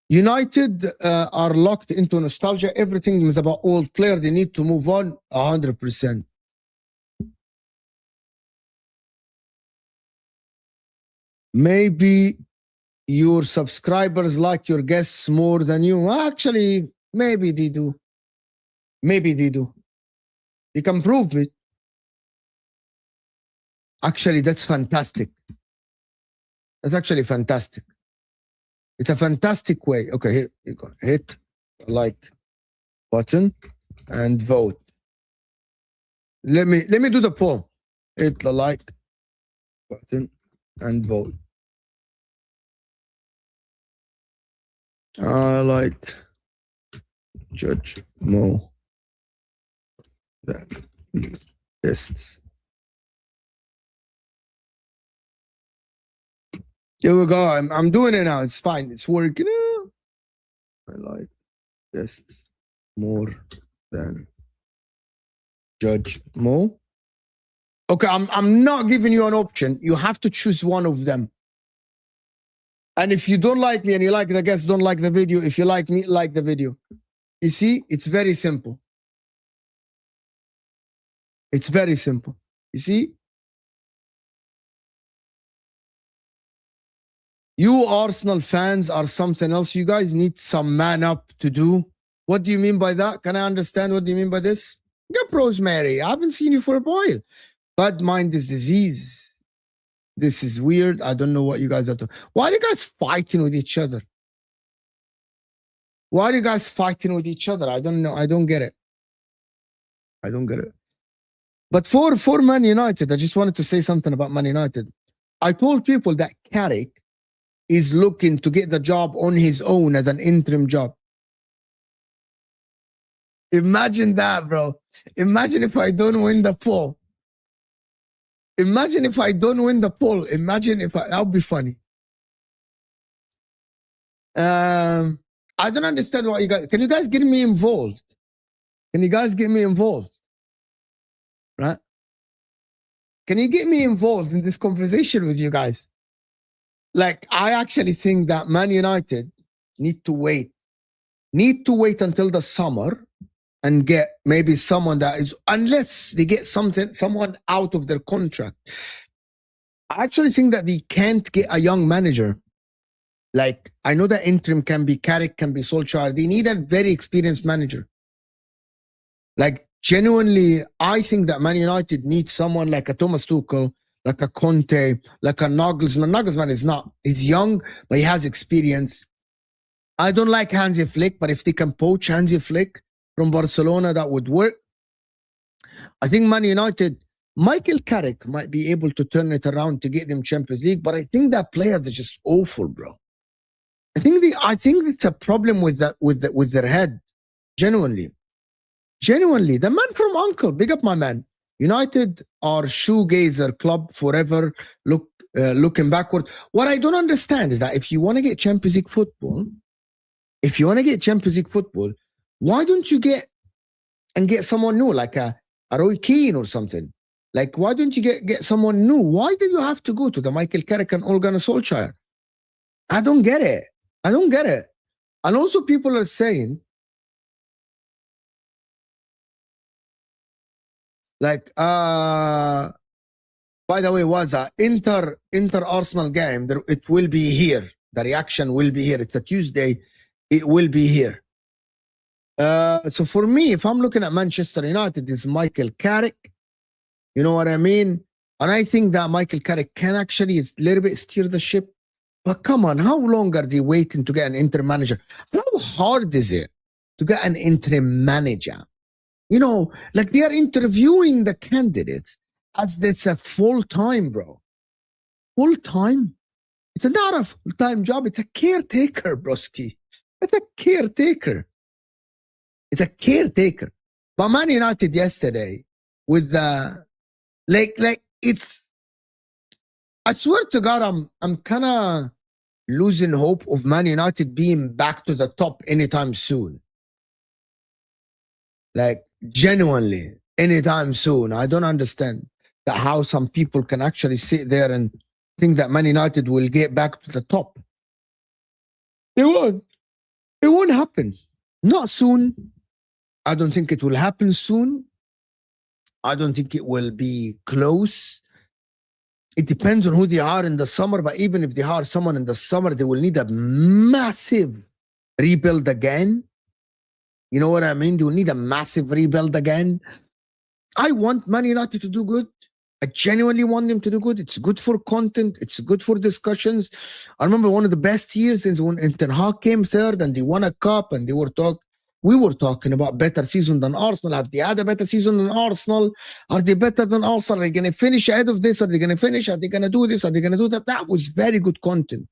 United are locked into nostalgia. Everything is about old players. They need to move on 100%. Maybe your subscribers like your guests more than you. Actually, maybe they do. Maybe they do. You can prove it. Actually, that's fantastic. That's actually fantastic. It's a fantastic way. Okay, here you go. Hit the like button and vote. Let me do the poll. Hit the like button and vote. I like Judge Mo than guests. Here we go. I'm doing it now. It's fine. It's working. I like guests more than Judge Mo. Okay, I'm not giving you an option. You have to choose one of them. And if you don't like me and you like the guests, don't like the video. If you like me, like the video. You see, it's very simple. It's very simple. You see? You Arsenal fans are something else. You guys need some man up to do. What do you mean by that? Can I understand what do you mean by this? Get Rosemary. I haven't seen you for a while. Bad mind is disease. This is weird. I don't know what you guys are doing. Why are you guys fighting with each other? Why are you guys fighting with each other? I don't know. I don't get it. I don't get it. But for Man United, I just wanted to say something about Man United. I told people that Carrick is looking to get the job on his own as an interim job. Imagine that, bro. Imagine if I don't win the poll. Imagine if I don't win the poll. Imagine if that would be funny. I don't understand what you guys, can you guys get me involved? Can you guys get me involved? Right? Can you get me involved in this conversation with you guys? Like, I actually think that Man United need to wait until the summer and get maybe someone that is, unless they get someone out of their contract. I actually think that they can't get a young manager. Like, I know that interim can be Carrick, can be Solskjaer. They need a very experienced manager. Like, genuinely, I think that Man United needs someone like a Thomas Tuchel, like a Conte, like a Nagelsmann. Nagelsmann is not, he's young, but he has experience. I don't like Hansi Flick, but if they can poach Hansi Flick from Barcelona, that would work. I think Man United, Michael Carrick might be able to turn it around to get them Champions League, but I think that players are just awful, bro. I think it's a problem with their head. Genuinely, the man from Uncle, big up my man. United are shoegazer club forever. Looking backward. What I don't understand is that if you want to get Champions League football, why don't you get someone new, like a Roy Keane or something? Like, why don't you get someone new? Why do you have to go to the Michael Carrick and Ole Gunnar Solskjaer? I don't get it. And also people are saying, like, by the way, was a Inter Arsenal game. It will be here. The reaction will be here. It's a Tuesday. It will be here. So for me, if I'm looking at Manchester United, it's Michael Carrick. You know what I mean? And I think that Michael Carrick can actually a little bit steer the ship. But come on, how long are they waiting to get an interim manager? How hard is it to get an interim manager? You know, like they are interviewing the candidates as it's a full-time, bro. Full-time? It's not a full-time job. It's a caretaker, broski. It's a caretaker. It's a caretaker. But Man United yesterday with the like it's, I swear to God, I'm kind of losing hope of Man United being back to the top anytime soon. Like genuinely, anytime soon. I don't understand that how some people can actually sit there and think that Man United will get back to the top. It won't. It won't happen. Not soon. I don't think it will happen soon. I don't think it will be close. It depends on who they are in the summer, but even if they hire someone in the summer, they will need a massive rebuild again. You know what I mean? They will need a massive rebuild again. I want Man United to do good. I genuinely want them to do good. It's good for content. It's good for discussions. I remember one of the best years since when Ten Hag came third and they won a cup and we were talking about better season than Arsenal. Have they had a better season than Arsenal? Are they better than Arsenal? Are they going to finish ahead of this? Are they going to finish? Are they going to do this? Are they going to do that? That was very good content.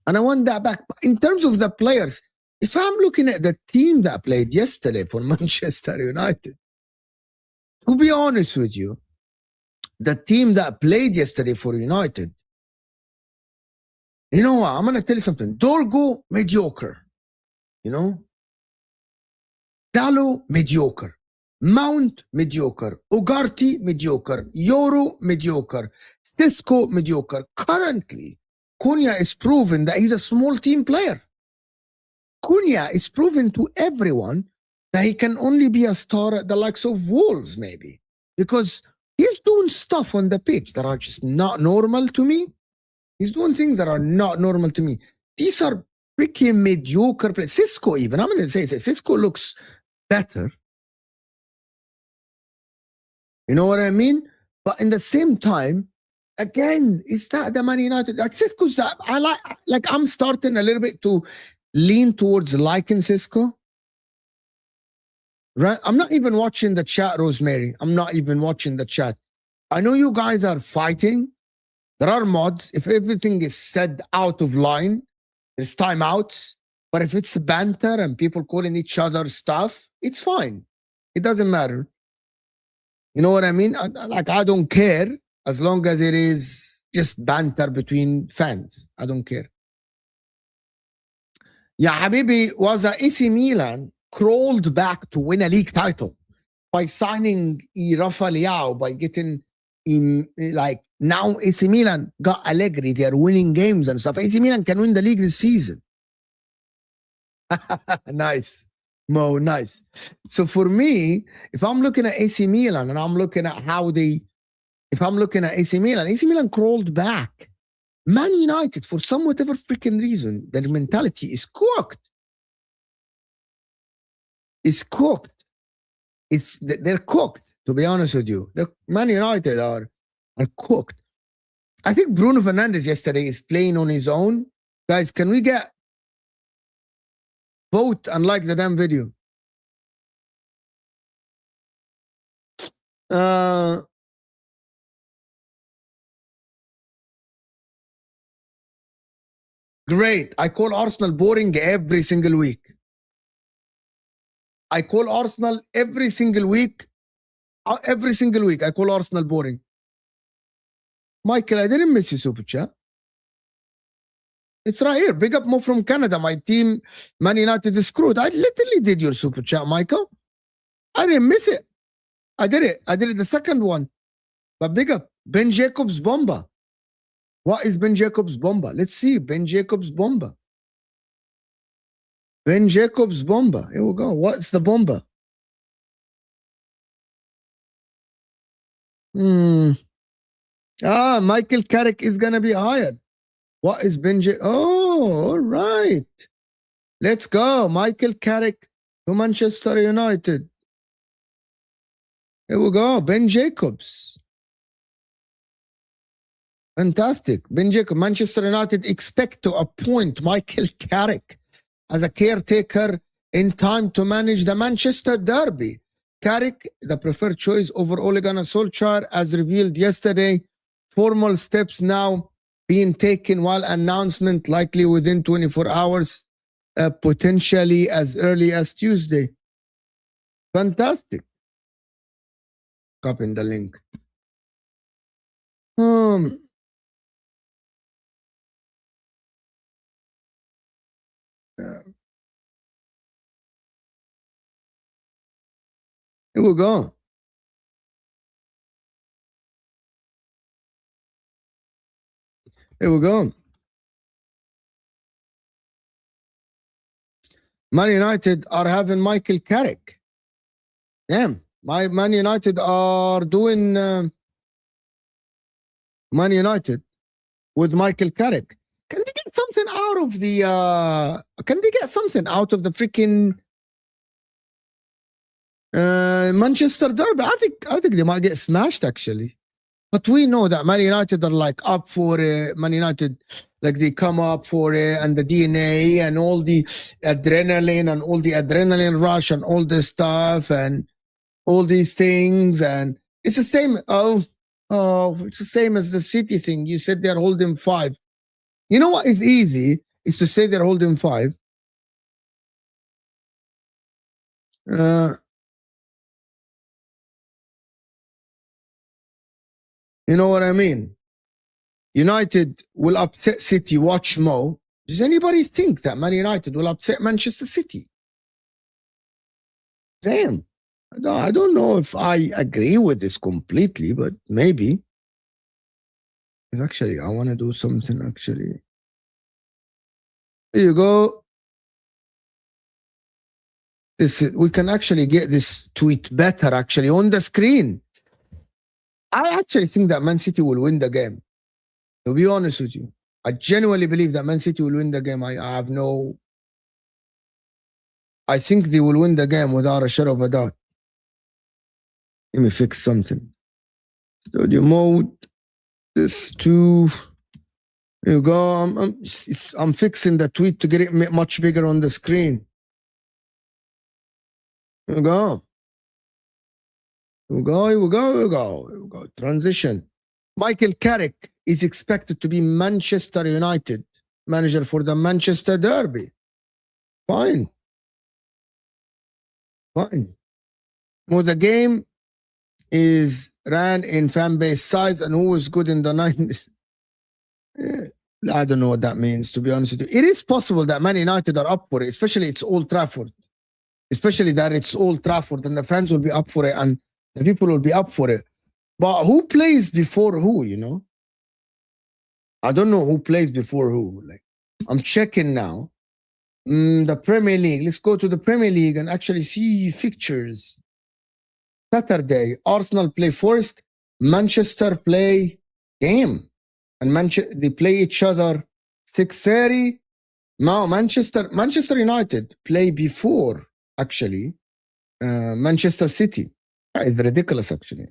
And I want that back. But in terms of the players, if I'm looking at the team that played yesterday for Manchester United, to be honest with you, the team that played yesterday for United, you know what? I'm going to tell you something. Dorgo, mediocre. You know? Dallo, mediocre. Mount, mediocre. Ugarte, mediocre. Yoro, mediocre. Sisco, mediocre. Currently, Cunha is proven that he's a small team player. Cunha is proven to everyone that he can only be a star at the likes of Wolves, maybe. Because he's doing stuff on the pitch that are just not normal to me. He's doing things that are not normal to me. These are freaking mediocre players. Sisco even, I'm going to say Sisco looks better. You know what I mean? But in the same time, again, is that the Man United? Like Sisco's, I'm starting a little bit to lean towards liking Sisco. Right? I'm not even watching the chat, Rosemary. I'm not even watching the chat. I know you guys are fighting. There are mods. If everything is said out of line, there's timeouts. But if it's banter and people calling each other stuff, it's fine. It doesn't matter. You know what I mean? I don't care as long as it is just banter between fans. I don't care. Yeah, Habibi, was AC Milan crawled back to win a league title by signing Rafa Leao, by getting in, like, now AC Milan got Allegri. They are winning games and stuff. AC Milan can win the league this season. Nice, Mo, nice. So for me, if I'm looking at AC Milan and I'm looking at if I'm looking at AC Milan crawled back. Man United, for some whatever freaking reason, their mentality is cooked. It's cooked. They're cooked, to be honest with you. Man United are cooked. I think Bruno Fernandes yesterday is playing on his own. Guys, can we get vote and like the damn video? Great. I call Arsenal boring every single week. I call Arsenal every single week. Every single week, I call Arsenal boring. Michael, I didn't miss you, Super Chat. It's right here. Big up Mo from Canada. My team, Man United, is screwed. I literally did your Super Chat, Michael. I didn't miss it. I did it. I did it the second one. But big up. Ben Jacobs Bomba. What is Ben Jacobs Bomba? Let's see. Ben Jacobs Bomba. Ben Jacobs bomba. Here we go. What's the bomba? Michael Carrick is gonna be hired. What is Oh, all right. Let's go. Michael Carrick to Manchester United. Here we go. Ben Jacobs. Fantastic. Ben Jacobs. Manchester United expect to appoint Michael Carrick as a caretaker in time to manage the Manchester Derby. Carrick, the preferred choice over Ole Gunnar Solskjaer, as revealed yesterday. Formal steps now being taken, while announcement likely within 24 hours, potentially as early as Tuesday. Fantastic. Copying the link. Here we go. Here we go. Man United are having Michael Carrick. Damn. Man United are doing Man United with Michael Carrick. Can they get something out of the freaking Manchester Derby? I think they might get smashed actually. But we know that Man United are like up for it. Man United, like they come up for it, and the DNA and all the adrenaline and all the adrenaline rush and all this stuff and all these things. And it's the same. It's the same as the City thing. You said they're holding 5. You know what is easy is to say they're holding 5. You know what I mean? United will upset City. Watch Mo. Does anybody think that Man United will upset Manchester City? Damn. I don't know if I agree with this completely, but maybe. Actually, I want to do something actually. There you go. We can actually get this tweet better actually on the screen. I actually think that Man City will win the game. To be honest with you, I genuinely believe that Man City will win the game. I think they will win the game without a shadow of a doubt. Let me fix something. Studio mode. This too. There you go. I'm fixing the tweet to get it much bigger on the screen. Here we go. Here we go. Transition. Michael Carrick is expected to be Manchester United manager for the Manchester Derby. Fine. Well, the game is ran in fan base size and who was good in the 90s. I don't know what that means, to be honest with you. It is possible that Man United are up for it, especially it's Old Trafford. Especially that it's Old Trafford and the fans will be up for it and the people will be up for it. But who plays before who, you know? I don't know who plays before who. Like, I'm checking now. The Premier League. Let's go to the Premier League and actually see fixtures. Saturday, Arsenal play Forest. Manchester play game. And they play each other 6:30. Now, Manchester United play before, actually, Manchester City. That is ridiculous, actually.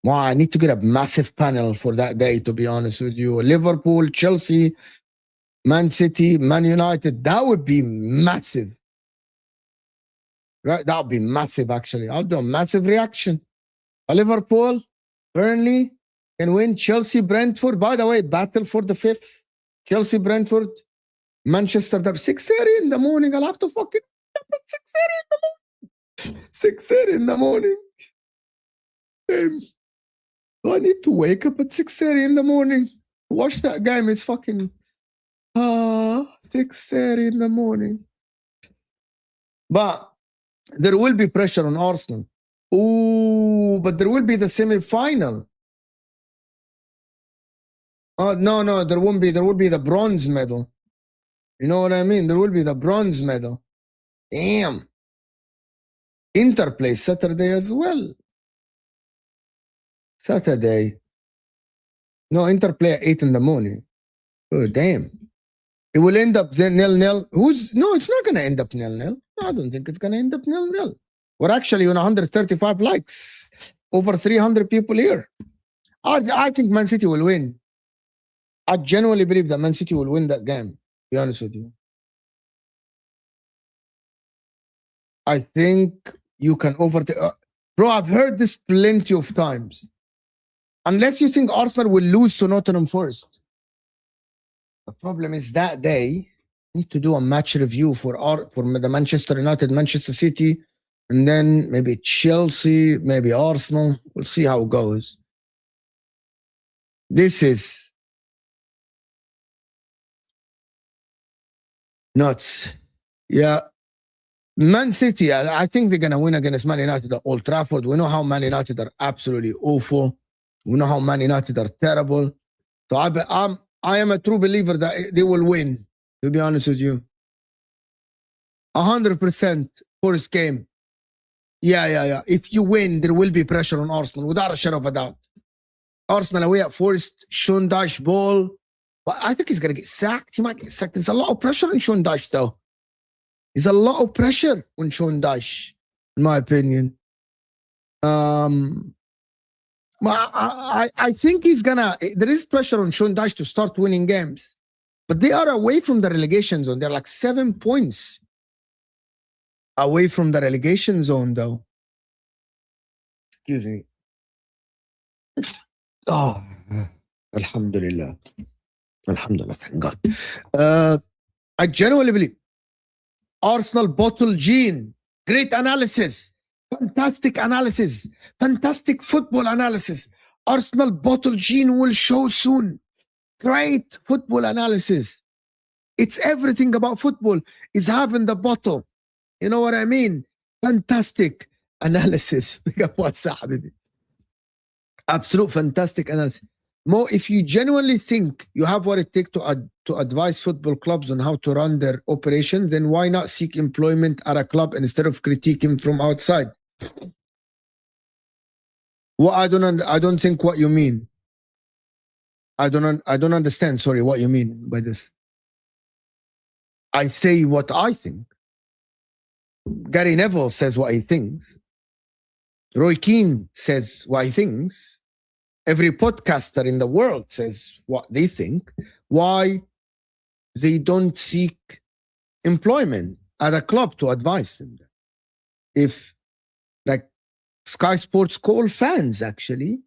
Wow, I need to get a massive panel for that day, to be honest with you. Liverpool, Chelsea, Man City, Man United. That would be massive. Right? That would be massive, actually. I'll do a massive reaction. Liverpool, Burnley can win. Chelsea, Brentford. By the way, battle for the 5th. Chelsea, Brentford, Manchester, 6:30 in the morning. I'll have to fucking 6:30 in the morning. 6:30 in the morning. Do I need to wake up at 6:30 in the morning to watch that game? It's fucking 6:30 in the morning. But there will be pressure on Arsenal. Oh, but there will be the semi-final. No, there won't be. There will be the bronze medal. You know what I mean? There will be the bronze medal. Damn. Inter plays Saturday as well. Saturday. No, Inter play at 8 in the morning. Oh, damn. It will end up then nil-nil. No, it's not going to end up nil-nil. I don't think it's going to end up nil-nil. We're actually on 135 likes. Over 300 people here. I think Man City will win. I genuinely believe that Man City will win that game, to be honest with you. I think you can overtake. Bro, I've heard this plenty of times. Unless you think Arsenal will lose to Nottingham Forest. The problem is that day, need to do a match review for the Manchester United, Manchester City, and then maybe Chelsea, maybe Arsenal. We'll see how it goes. This is nuts. Yeah. Man City, I think they're going to win against Man United at Old Trafford. We know how Man United are absolutely awful. We know how Man United are terrible. So I am a true believer that they will win, to be honest with you. 100% first game. Yeah. If you win, there will be pressure on Arsenal, without a shadow of a doubt. Arsenal away at Forest, Sean Dyche ball. But I think he's going to get sacked. He might get sacked. There's a lot of pressure on Sean Dyche, though. There's a lot of pressure on Sean Dyche, in my opinion. I think there is pressure on Sean Dyche to start winning games. But they are away from the relegation zone. They're like 7 points away from the relegation zone, though. Excuse me. Oh, Alhamdulillah. Alhamdulillah, thank God. I genuinely believe Arsenal bottle gene. Great analysis. Fantastic analysis. Fantastic football analysis. Arsenal bottle gene will show soon. Great football analysis. It's everything about football is having the bottle. You know what I mean? Fantastic analysis. Absolute fantastic analysis. Mo, if you genuinely think you have what it takes to advise football clubs on how to run their operation, then why not seek employment at a club instead of critiquing from outside? Well, I don't think what you mean. I don't understand. Sorry, what you mean by this? I say what I think. Gary Neville says what he thinks. Roy Keane says what he thinks. Every podcaster in the world says what they think. Why they don't seek employment at a club to advise them? If, like, Sky Sports call fans actually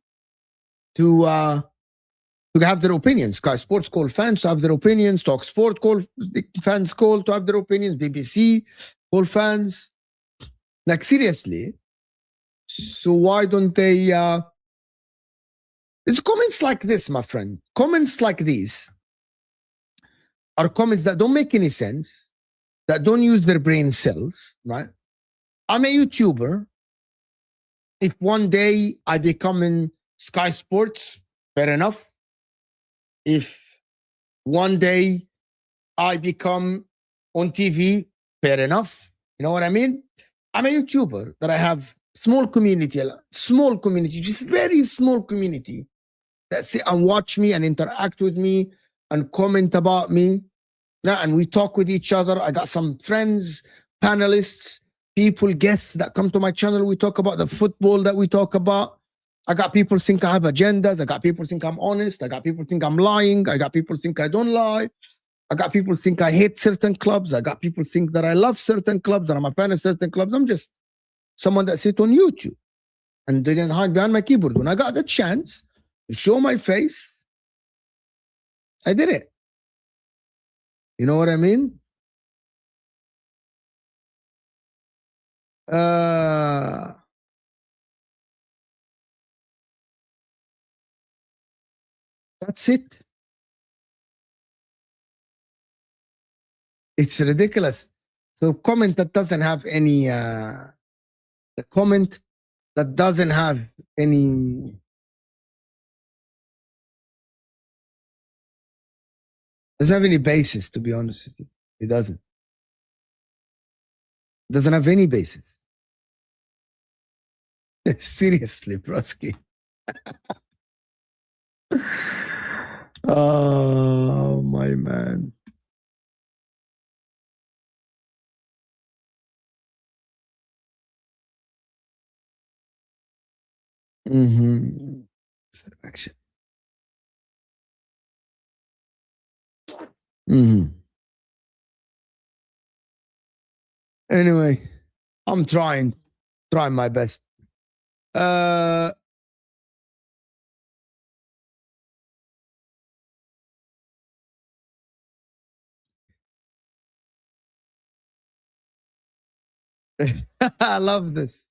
to have their opinions. Sky Sports call fans to have their opinions. Talk Sport call fans to have their opinions. BBC call fans. Like, seriously. So why don't they? It's comments like this, my friend. Comments like these are comments that don't make any sense, that don't use their brain cells, right? I'm a YouTuber. If one day I become in Sky Sports, fair enough. If one day I become on TV, fair enough. You know what I mean? I'm a YouTuber that I have small community, just very small community that sit and watch me and interact with me and comment about me. And we talk with each other. I got some friends, panelists, people, guests that come to my channel. We talk about the football that we talk about. I got people think I have agendas. I got people think I'm honest. I got people think I'm lying. I got people think I don't lie. I got people think I hate certain clubs. I got people think that I love certain clubs, that I'm a fan of certain clubs. I'm just someone that sit on YouTube and didn't hide behind my keyboard. When I got the chance to show my face, I did it. You know what I mean? That's it. It's ridiculous. So comment that doesn't have any the comment that doesn't have any doesn't have any basis, to be honest with you. It doesn't. Doesn't have any basis. Seriously, Broski. Oh, my man. Mm-hmm. Selection. Mm-hmm. Anyway, I'm trying my best. I love this.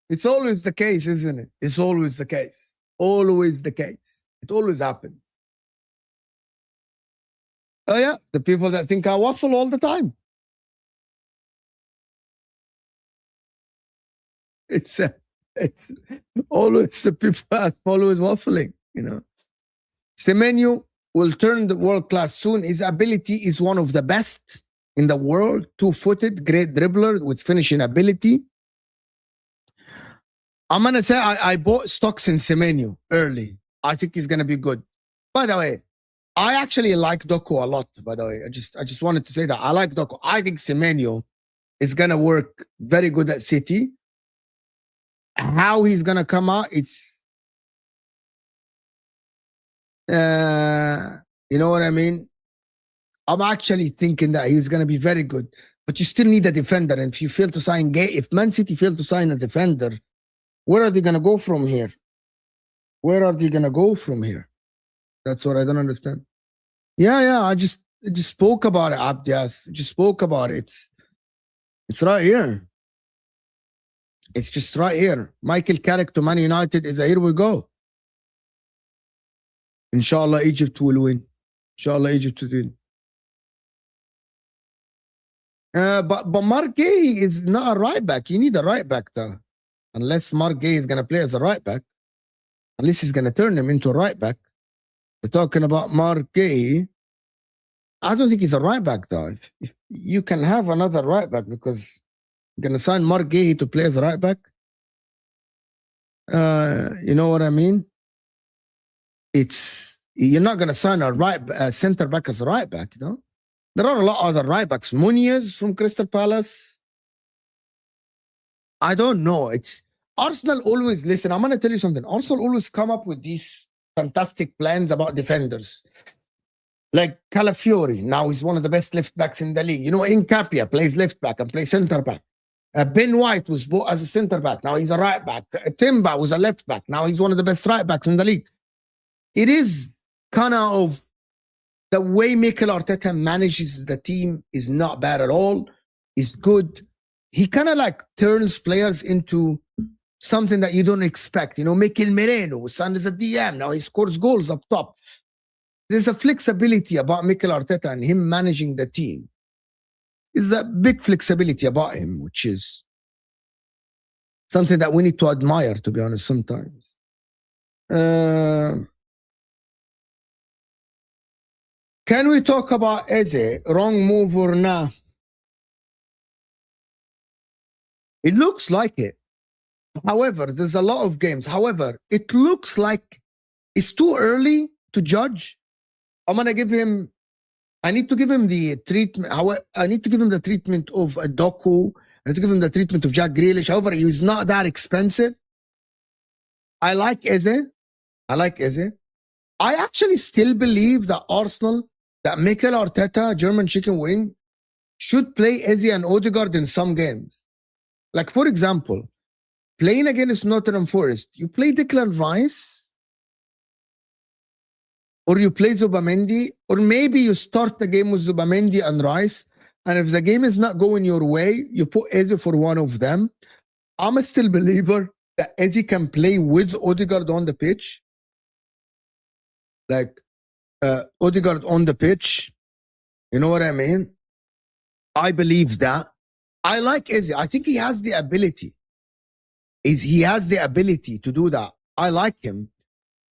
It's always the case, isn't it? It's always the case. Always the case. It always happens. Oh yeah, the people that think I waffle all the time. It's always the people that always waffling. You know, Semenyo will turn the world class soon. His ability is one of the best in the world. 2-footed, great dribbler with finishing ability. I'm gonna say I bought stocks in Semenyo early. I think he's gonna be good. By the way, I actually like Doku a lot. By the way, I just wanted to say that I like Doku. I think Semenyo is gonna work very good at City. How he's gonna come out, it's you know what I mean. I'm actually thinking that he's gonna be very good, but you still need a defender. And if you fail to sign if Man City fail to sign a defender, where are they gonna go from here? Where are they gonna go from here? That's what I don't understand. Yeah. I just spoke about it, Abdias. Just spoke about it. It's right here. It's just right here. Michael Carrick to Man United is here we go. Inshallah, Egypt will win. Inshallah, Egypt will win. But Marc Guehi is not a right back. You need a right back though. Unless Marc Guehi is gonna play as a right back. Unless he's gonna turn him into a right back. We're talking about Marc Guehi. I don't think he's a right back though. If you can have another right back because you're gonna sign Marc Guehi to play as a right back. You know what I mean? You're not gonna sign a center back as a right back, you know? There are a lot of other right backs. Muniz from Crystal Palace. I don't know. It's Arsenal always listen. I'm gonna tell you something. Arsenal always come up with these fantastic plans about defenders. Like Calafiori, now he's one of the best left backs in the league. You know, Nkapia plays left back and plays center back. Ben White was bought as a center back. Now he's a right back. Timber was a left back. Now he's one of the best right backs in the league. It is kind of the way Mikel Arteta manages the team is not bad at all. It's good. He kind of like turns players into something that you don't expect. You know, Mikel Merino signed as a DM. Now he scores goals up top. There's a flexibility about Mikel Arteta and him managing the team. There's a big flexibility about him, which is something that we need to admire, to be honest, sometimes. Can we talk about Eze? Wrong move or nah? It looks like it. However, there's a lot of games. However, it looks like it's too early to judge. I'm gonna give him. I need to give him the treatment. I need to give him the treatment of a Doku. I need to give him the treatment of Jack Grealish. However, he's not that expensive. I like Eze. I actually still believe that Arsenal, that Mikel Arteta, German chicken wing, should play Eze and Odegaard in some games. Like, for example, playing against Nottingham Forest, you play Declan Rice, or you play Zubamendi, or maybe you start the game with Zubamendi and Rice, and if the game is not going your way, you put Eze for one of them. I'm a still believer that Eze can play with Odegaard on the pitch. Like, Odegaard on the pitch. You know what I mean? I believe that. I like Eze. I think he has the ability. He has the ability to do that. I like him.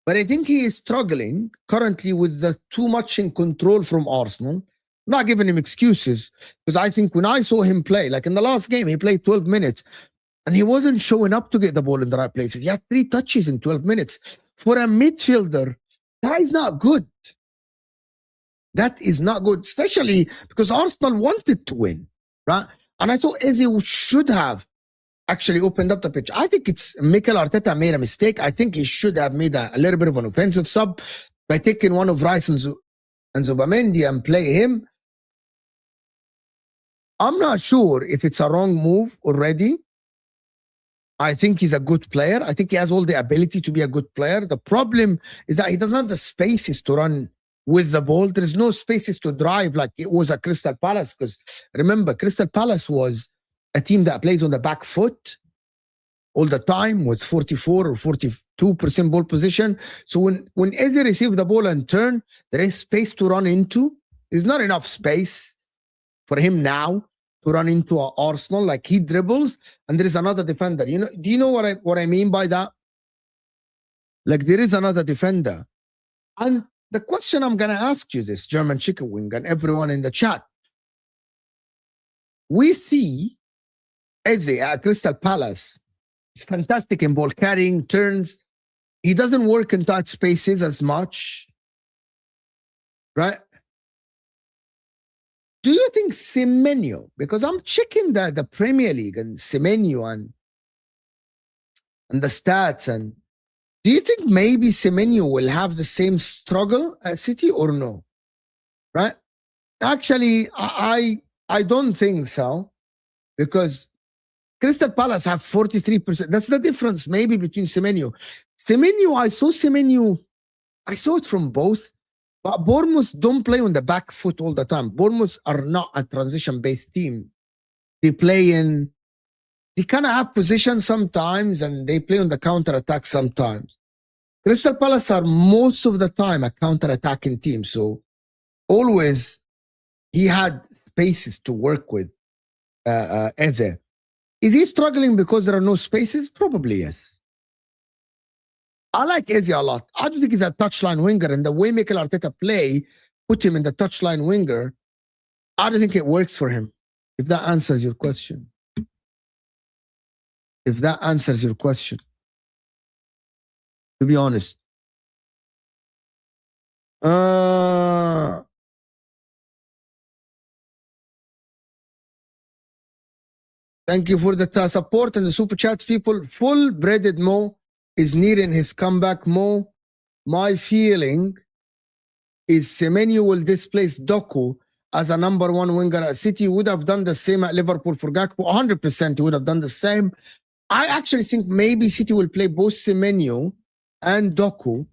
But I think he is struggling currently with the too much in control from Arsenal. not giving him excuses, because I think when I saw him play, like in the last game, he played 12 minutes and he wasn't showing up to get the ball in the right places. He had 3 touches in 12 minutes. For a midfielder, that is not good. That is not good, especially because Arsenal wanted to win, right? And I thought Eze should have actually opened up the pitch. I think it's Mikel Arteta made a mistake. I think he should have made a little bit of an offensive sub by taking one of Rice and Zubamendi and play him. I'm not sure if it's a wrong move already. I think he's a good player. I think he has all the ability to be a good player. The problem is that he doesn't have the spaces to run with the ball. There's no spaces to drive like it was at Crystal Palace. Because remember, Crystal Palace was a team that plays on the back foot all the time with 44 or 42% ball position. So when Eze receive the ball and turn, there is space to run into. There's not enough space for him now to run into Arsenal. Like he dribbles and there is another defender. Do you know what I mean by that? Like there is another defender. And the question I'm going to ask you this, German Chicken Wing and everyone in the chat. We see Eze at Crystal Palace. He's fantastic in ball carrying, turns. He doesn't work in tight spaces as much, right? Do you think Semenyo, because I'm checking the Premier League and Semenyo and the stats, and do you think maybe Semenyo will have the same struggle at City or no? Right? Actually, I don't think so, because Crystal Palace have 43%. That's the difference maybe between Semenyo. I saw it from both. But Bournemouth don't play on the back foot all the time. Bournemouth are not a transition-based team. They kind of have possession sometimes and they play on the counter-attack sometimes. Crystal Palace are most of the time a counter-attacking team. So always he had spaces to work with Eze. Is he struggling because there are no spaces? Probably yes. I like Eze a lot. I don't think he's a touchline winger, and the way Mikel Arteta put him in the touchline winger, I don't think it works for him. If that answers your question. To be honest. Thank you for the support and the super chats, people. Full breaded Mo is nearing his comeback. Mo, my feeling is Semenyo will displace Doku as a number 1 winger at City. Would have done the same at Liverpool for Gakpo. 100% he would have done the same. I actually think maybe City will play both Semenyo and Doku.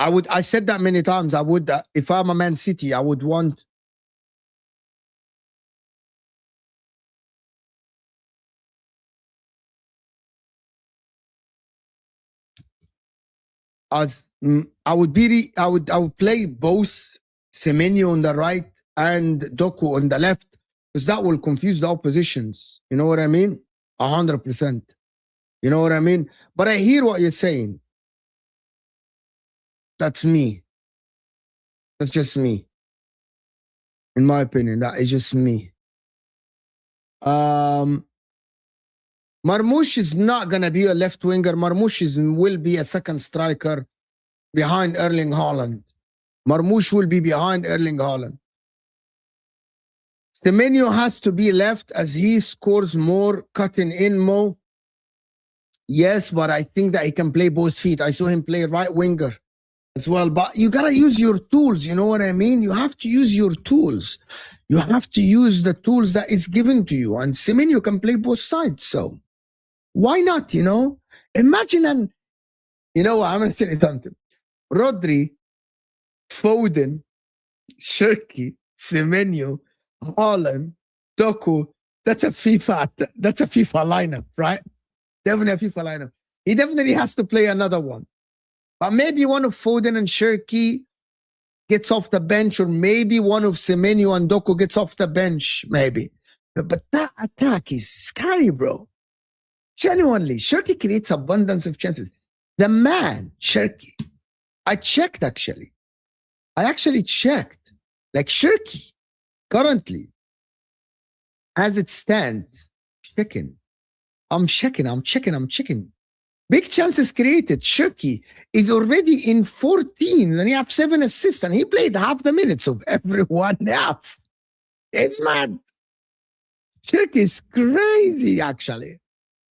I said that many times. I would, if I'm a Man City, I would want I would play both Semenyo on the right and Doku on the left, because that will confuse the oppositions. You know what I mean? 100%. You know what I mean? But I hear what you're saying. That's me. That's just me. In my opinion, that is just me. Marmoush is not going to be a left winger. Marmoush will be a second striker behind Erling Haaland. Marmoush will be behind Erling Haaland. Semenyo has to be left as he scores more cutting in Mo. Yes, but I think that he can play both feet. I saw him play right winger as well. But you got to use your tools. You know what I mean? You have to use your tools. You have to use the tools that is given to you. And Semenyo can play both sides. So why not, you know? Imagine you know what? I'm going to say something. Rodri, Foden, Shirky, Semenyo, Haaland, Doku. That's a FIFA lineup, right? Definitely a FIFA lineup. He definitely has to play another one. But maybe one of Foden and Shirky gets off the bench, or maybe one of Semenyo and Doku gets off the bench, maybe. But that attack is scary, bro. Genuinely, Shirky creates abundance of chances. The man, Shirky, I checked actually. I actually checked. Like Shirky, currently, as it stands, checking. I'm checking. Big chances created. Shirky is already in 14 and he has 7 assists and he played half the minutes of everyone else. It's mad. Shirky is crazy, actually.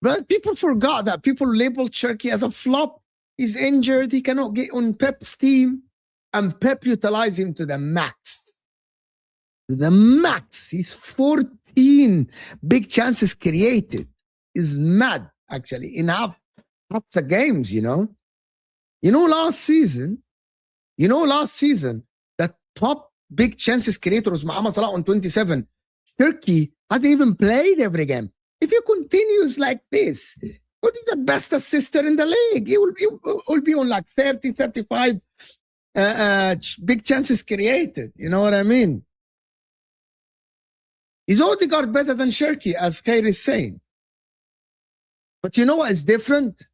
But people forgot that. People labeled Shirky as a flop. He's injured. He cannot get on Pep's team. And Pep utilized him to the max. To the max. He's 14 big chances created. Is mad, actually, in half the games, you know. Last season, the top big chances creator was Mohamed Salah on 27. Turkey hasn't even played every game. If he continues like this, he'll be the best assister in the league. He will be on like 30, 35 big chances created. You know what I mean? Is Odegaard better than Shirky, as Khair is saying? But you know what is different?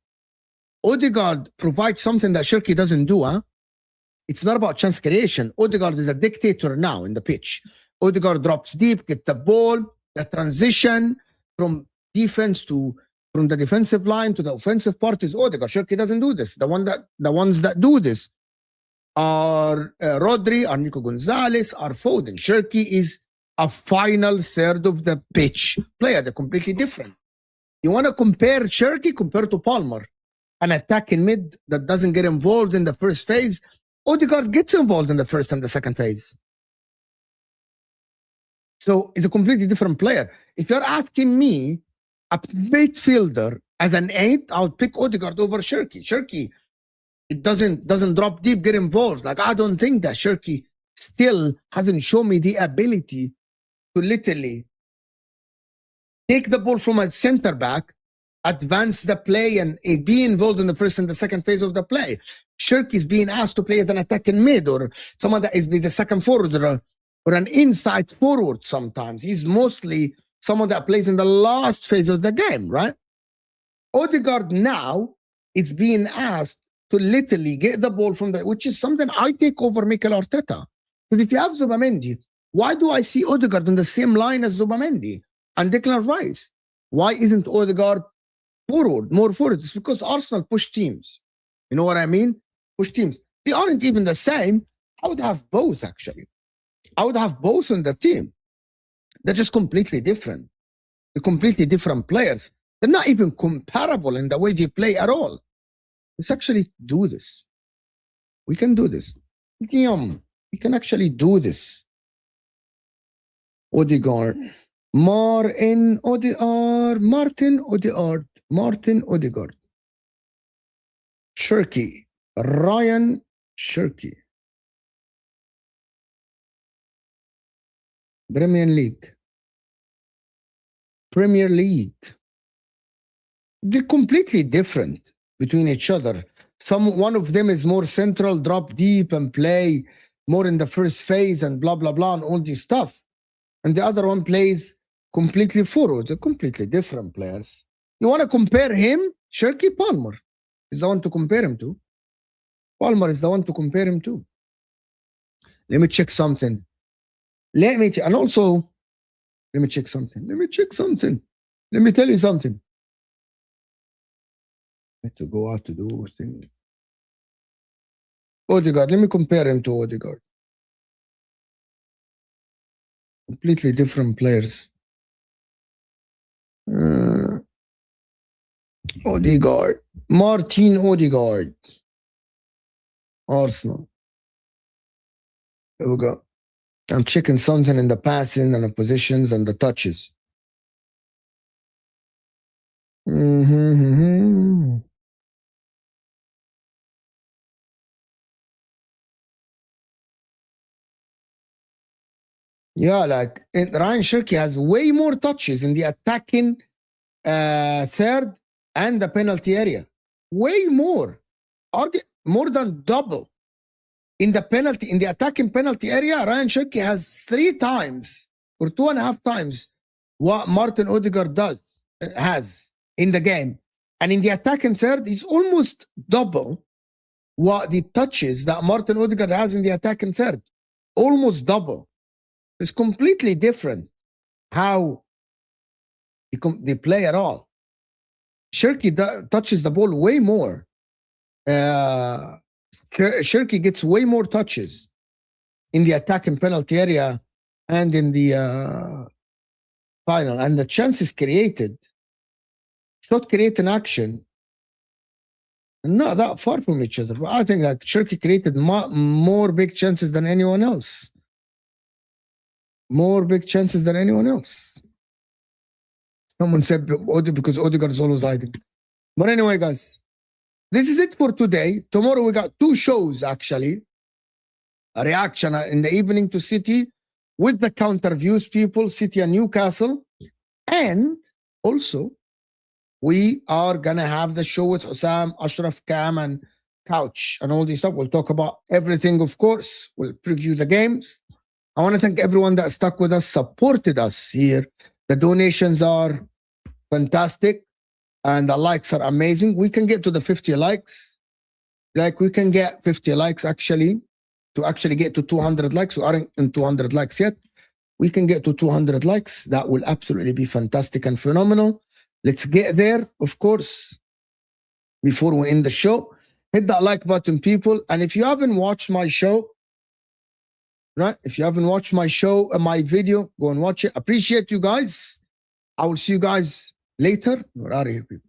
Odegaard provides something that Shirky doesn't do, huh? It's not about chance creation. Odegaard is a dictator now in the pitch. Odegaard drops deep, get the ball, the transition from defense from the defensive line to the offensive part is Odegaard. Shirky doesn't do this. The ones that do this are Rodri, are Nico Gonzalez, are Foden. Shirky is a final third of the pitch player. They're completely different. You want to compare Shirky compared to Palmer, an attacking mid that doesn't get involved in the first phase. Odegaard gets involved in the first and the second phase. So he's a completely different player. If you're asking me, a midfielder as an 8, I would pick Odegaard over Shirky. Shirky, it doesn't drop deep, get involved. Like, I don't think that Shirky still hasn't shown me the ability to literally take the ball from a center back, advance the play, and be involved in the first and the second phase of the play. Shirky is being asked to play as an attacking mid or someone that is the second forward or an inside forward sometimes. He's mostly someone that plays in the last phase of the game, right? Odegaard now is being asked to literally get the ball from which is something I take over Mikel Arteta. Because if you have Zubamendi, why do I see Odegaard on the same line as Zubamendi and Declan Rice? Why isn't Odegaard more forward? It's because Arsenal push teams. You know what I mean? Push teams. They aren't even the same. I would have both, actually. I would have both on the team. They're just completely different. They're completely different players. They're not even comparable in the way they play at all. Let's actually do this. We can do this. Damn, we can actually do this. Odegaard. Martin Odegaard. Shirky. Ryan Shirky. Premier League. They're completely different between each other. One of them is more central, drop deep and play more in the first phase and blah, blah, blah, and all this stuff. And the other one plays completely forward. They're completely different players. You want to compare him? Shirky, Palmer is the one to compare him to. Palmer is the one to compare him to. Let me check something. Let me check something. Let me tell you something. I have to go out to do things. Odegaard, let me compare him to Odegaard. Completely different players. Odegaard. Martin Odegaard. Arsenal. Here we go. I'm checking something in the passing and the positions and the touches. Yeah, like Ryan Shirky has way more touches in the attacking third and the penalty area. Way more. More than double. In the attacking penalty area, Ryan Shirky has 3 times or 2.5 times what Martin Odegaard has in the game. And in the attacking third, he's almost double what the touches that Martin Odegaard has in the attacking third. Almost double. It's completely different how they play at all. Shirky touches the ball way more. Shirky gets way more touches in the attacking penalty area and in the final. And the chances created, shot creating action, not that far from each other. But I think that Shirky created more big chances than anyone else. More big chances than anyone else. Someone said because Odegaard is always hiding. But anyway, guys, this is it for today. Tomorrow we got 2 shows, actually. A reaction in the evening to City with the counter views people, City and Newcastle. And also, we are going to have the show with Hussam, Ashraf, Cam, and Couch and all this stuff. We'll talk about everything, of course. We'll preview the games. I want to thank everyone that stuck with us, supported us here. The donations are fantastic and the likes are amazing. We can get to the 50 likes. Like we can get 50 likes actually to actually get to 200 likes. We aren't in 200 likes yet. We can get to 200 likes. That will absolutely be fantastic and phenomenal. Let's get there, of course, before we end the show. Hit that like button, people. And if you haven't watched my show, right? If you haven't watched my show and my video, go and watch it. Appreciate you guys. I will see you guys later. We're out of here, people.